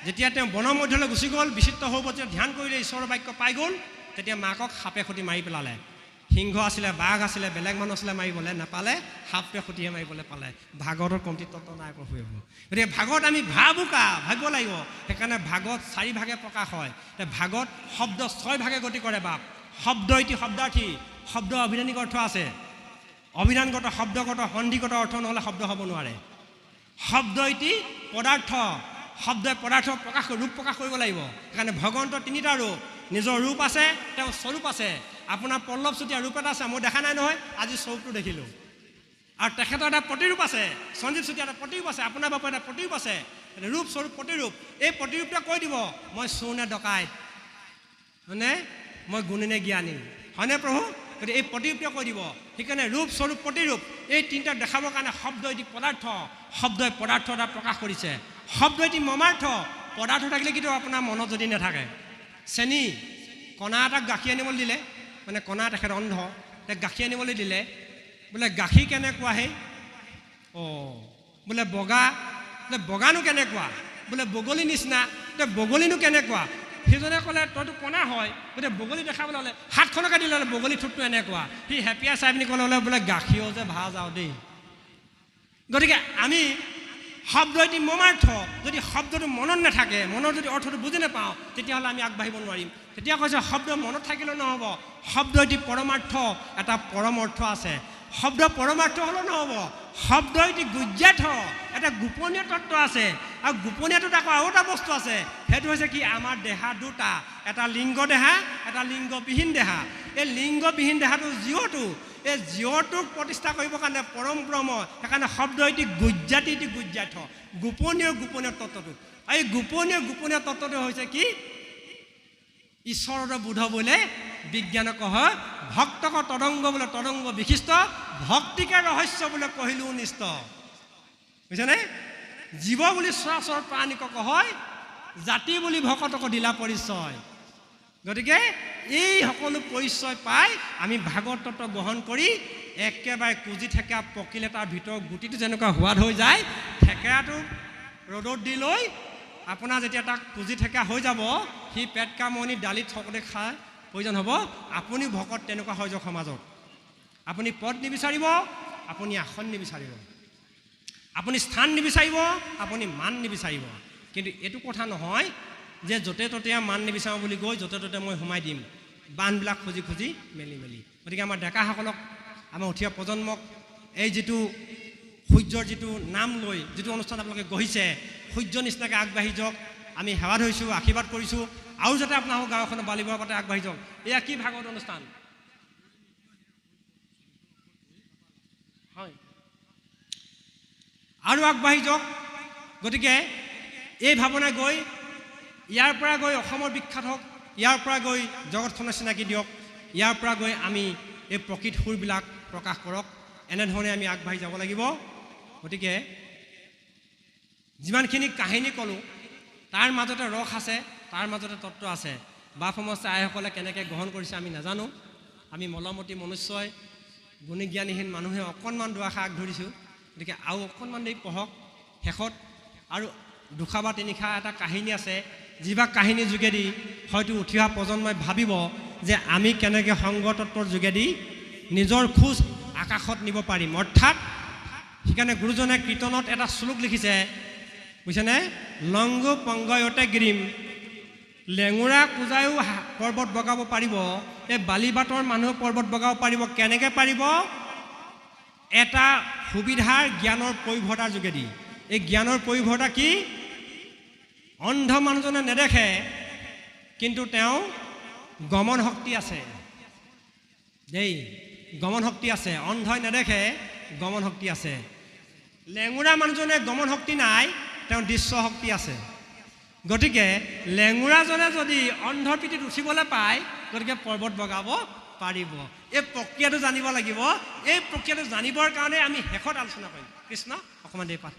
S1: যেতিয়া তেওঁ বনৰ মধ্যলৈ গুচি গ'ল বিচিত্ৰ হ'ব যেতিয়া ধ্যান কৰিলে ঈশ্বৰৰ বাক্য পাই গ'ল তেতিয়া মাকক সাপে খুটি মাৰি পেলালে সিংহ আছিলে বাঘ আছিলে বেলেগ মানুহ আছিলে মাৰিবলৈ নাপালে সাপটোৱে খুটিহে মাৰিবলৈ পালে ভাগৱতৰ কমতি তত্ত্ব নাই প্ৰভু গতিকে ভাগৱত আমি ভাবিব লাগিব সেইকাৰণে ভাগৱত 4 ভাগে প্ৰকাশ হয় ভাগৱত শব্দ 6 ভাগে গতি কৰে বাপ শব্দ ইতি শব্দাৰ্থী শব্দ অভিধানিক অৰ্থ আছে অভিধানগত শব্দগত সন্ধিগত অৰ্থ নহ'লে শব্দ হ'ব নোৱাৰে শব্দ ইতি পদাৰ্থ শব্দই পদাৰ্থ ৰূপ প্ৰকাশ কৰিব লাগিব সেইকাৰণে ভগৱন্তৰ 3টা ৰূপ নিজৰ ৰূপ আছে তেওঁ স্বৰূপ আছে আপোনাৰ পল্লৱ চুতীয়া ৰূপ এটা আছে মই দেখা নাই নহয় আজি স্বৰূপটো দেখিলোঁ আৰু তেখেতৰ এটা প্ৰতিৰূপ আছে সঞ্জীৱ চুতীয়া এটা প্ৰতিৰূপ আছে আপোনাৰ বাপৰ এটা প্ৰতিৰূপ আছে ৰূপ স্বৰূপ প্ৰতিৰূপ এই প্ৰতিৰূপটোৱে কৈ দিব মই চোৰ নে ডকাইত মানে মই গুণী নে জ্ঞানী হয়নে প্ৰভু? গতিকে এই প্ৰতিৰূপে কৈ দিব। সেইকাৰণে ৰূপ স্বৰূপ প্ৰতিৰূপ এই তিনিটা দেখাবৰ কাৰণে শব্দ এটি পদাৰ্থ, শব্দই পদাৰ্থ এটা প্ৰকাশ কৰিছে। শব্দ এটি মৰ্মাৰ্থ, পদাৰ্থ থাকিলে কিন্তু আপোনাৰ মনত যদি নাথাকে। চেনি কণা এটাক গাখীৰ আনিবলৈ দিলে, মানে কণা তেখেত অন্ধ, তাক গাখীৰ আনিবলৈ দিলে, বোলে গাখীৰ কেনেকুৱা হে? বোলে বগা, বোলে বগানো কেনেকুৱা? বোলে বগলী নিচিনা, বগলীনো কেনেকুৱা? সেইজনে ক'লে তইতো কণা হয়, গতিকে বগলী দেখাবলৈ হ'লে হাতখনকে দিলে হ'লে বগলী ঠোঁটটো এনেকুৱা। সি হেপিয়াৰ চাই পিনি ক'লে হ'লে বোলে গাখীৰো যে ভাল যাওঁ দেই। গতিকে আমি শব্দ এটি মৰ্মাৰ্থ, যদি শব্দটো মনত নাথাকে, মনৰ যদি অৰ্থটো বুজি নাপাওঁ, তেতিয়াহ'লে আমি আগবাঢ়িব নোৱাৰিম। তেতিয়া কৈছে শব্দ মনত থাকিলেও নহ'ব, শব্দ এটি পৰমাৰ্থ, এটা পৰম অৰ্থ আছে। শব্দ পৰমাৰ্থ হ'লেও নহ'ব, শব্দ এটি গুহ্যাৰ্থ, এটা গোপনীয় তত্ত্ব আছে। আৰু গোপনীয়টোত আকৌ আৰু এটা বস্তু আছে, সেইটো হৈছে কি? আমাৰ দেহা দুটা, এটা লিংগ দেহা, এটা লিংগবিহীন দেহা। এই লিংগবিহীন দেহাটো জীৱটো, এই জীৱটোক প্ৰতিষ্ঠা কৰিবৰ কাৰণে পৰম ব্ৰহ্ম, সেইকাৰণে শব্দ এটি গুহ্যাতি, এটি গুহ্যাৰ্থ, গোপনীয় তত্ত্বটো। আৰু এই গোপনীয় তত্ত্বটো হৈছে কি? ঈশ্বৰৰ বোধ বোলে বিজ্ঞানক হয়, ভক্তক তদংগ বোলে তদংগ বিশিষ্ট, ভক্তিকে ৰহস্য বোলে কহিলোঁ নিষ্ঠ। বুজিছেনে? জীৱ বুলি চৰাচৰ প্ৰাণীকক হয়, জাতি বুলি ভকতক দিলা পৰিচয়। গতিকে এই সকলো পৰিচয় পাই আমি ভাগৱত তত্ত্ব গ্ৰহণ কৰি একেবাৰে কুজি থেকেৰা পকিলে তাৰ ভিতৰৰ গুটিটো যেনেকুৱা সোৱাদ হৈ যায়, থেকেৰাটো ৰ'দত দি লৈ আপোনাৰ যেতিয়া তাক কুজি থেকেৰা হৈ যাব, সি পেট কামনি দালিত সকলোৱে খাই প্ৰয়োজন হ'ব। আপুনি ভকত তেনেকুৱা হৈ যাওক সমাজত। আপুনি পদ নিবিচাৰিব, আপুনি আসন নিবিচাৰিব, আপুনি স্থান নিবিচাৰিব, আপুনি মান নিবিচাৰিব। কিন্তু এইটো কথা নহয় যে য'তে ত'তে মান নিবিচাৰোঁ বুলি গৈ য'তে ত'তে মই সোমাই দিম, বানবিলাক খুজি মেলি। গতিকে আমাৰ ডেকাসকলক, আমাৰ উঠি অহা প্ৰজন্মক এই যিটো সূৰ্যৰ যিটো নাম লৈ যিটো অনুষ্ঠান আপোনালোকে গঢ়িছে, সূৰ্য নিচিনাকৈ আগবাঢ়ি যাওক। আমি সেৱা ধৰিছোঁ, আশীৰ্বাদ কৰিছোঁ, আৰু যাতে আপোনালোকৰ গাঁওখনৰ বালিবৰ পাতে আগবাঢ়ি যাওক। এয়া কি ভাগৱত অনুষ্ঠান হয়, আৰু আগবাঢ়ি যাওক। গতিকে এই ভাৱনা গৈ ইয়াৰ পৰা গৈ অসমৰ বিখ্যাত হওক, ইয়াৰ পৰা গৈ জগতখনৰ চিনাকি দিয়ক, ইয়াৰ পৰা গৈ আমি এই প্ৰকৃত সুৰবিলাক প্ৰকাশ কৰক। এনেধৰণে আমি আগবাঢ়ি যাব লাগিব। গতিকে যিমানখিনি কাহিনী ক'লোঁ, তাৰ মাজতে ৰস আছে, তাৰ মাজতে তত্ত্ব আছে। বাপ সমস্ত আইসকলে কেনেকৈ গ্ৰহণ কৰিছে আমি নাজানো। আমি মলমতী মনুষ্যই, গুণী জ্ঞানীহীন মানুহে অকণমান দুআষাৰ আগ ধৰিছোঁ। গতিকে আৰু অকণমান দেৰি পঢ়ক। শেষত আৰু দুষাৰ বা তিনিষাৰ এটা কাহিনী আছে, যিভাগ কাহিনীৰ যোগেদি হয়তো উঠি অহা প্ৰজন্মই ভাবিব যে আমি কেনেকৈ সংগতত্বৰ যোগেদি নিজৰ খোজ আকাশত নিব পাৰিম। অৰ্থাৎ সেইকাৰণে গুৰুজনে কীৰ্তনত এটা শ্লোক লিখিছে, বুজিছেনে? লংগ পংগয়তে গিৰিম, লেঙুৰা কোজায়ো পৰ্বত বগাব পাৰিব, এই বালিবাটৰ মানুহ পৰ্বত বগাব পাৰিব। কেনেকৈ পাৰিব? এটা সুবিধাৰ জ্ঞানৰ পৰিভৰতাৰ যোগেদি। এই জ্ঞানৰ পৰিভৰতা কি? অন্ধ মানুহজনে নেদেখে, কিন্তু তেওঁ গমন শক্তি আছে দেই, গমন শক্তি আছে। অন্ধই নেদেখে, গমন শক্তি আছে। লেঙুৰা মানুহজনে গমন শক্তি নাই, তেওঁ দৃশ্য শক্তি আছে। গতিকে লেঙুৰাজনে যদি অন্ধৰ পিঠিত উঠিবলৈ পায়, গতিকে পৰ্বত বগাব পাৰিব। এই প্ৰক্ৰিয়াটো জানিব লাগিব। এই প্ৰক্ৰিয়াটো জানিবৰ কাৰণে আমি শেষত আলোচনা কৰিম। কৃষ্ণ অকণমান দেৰি পাঠ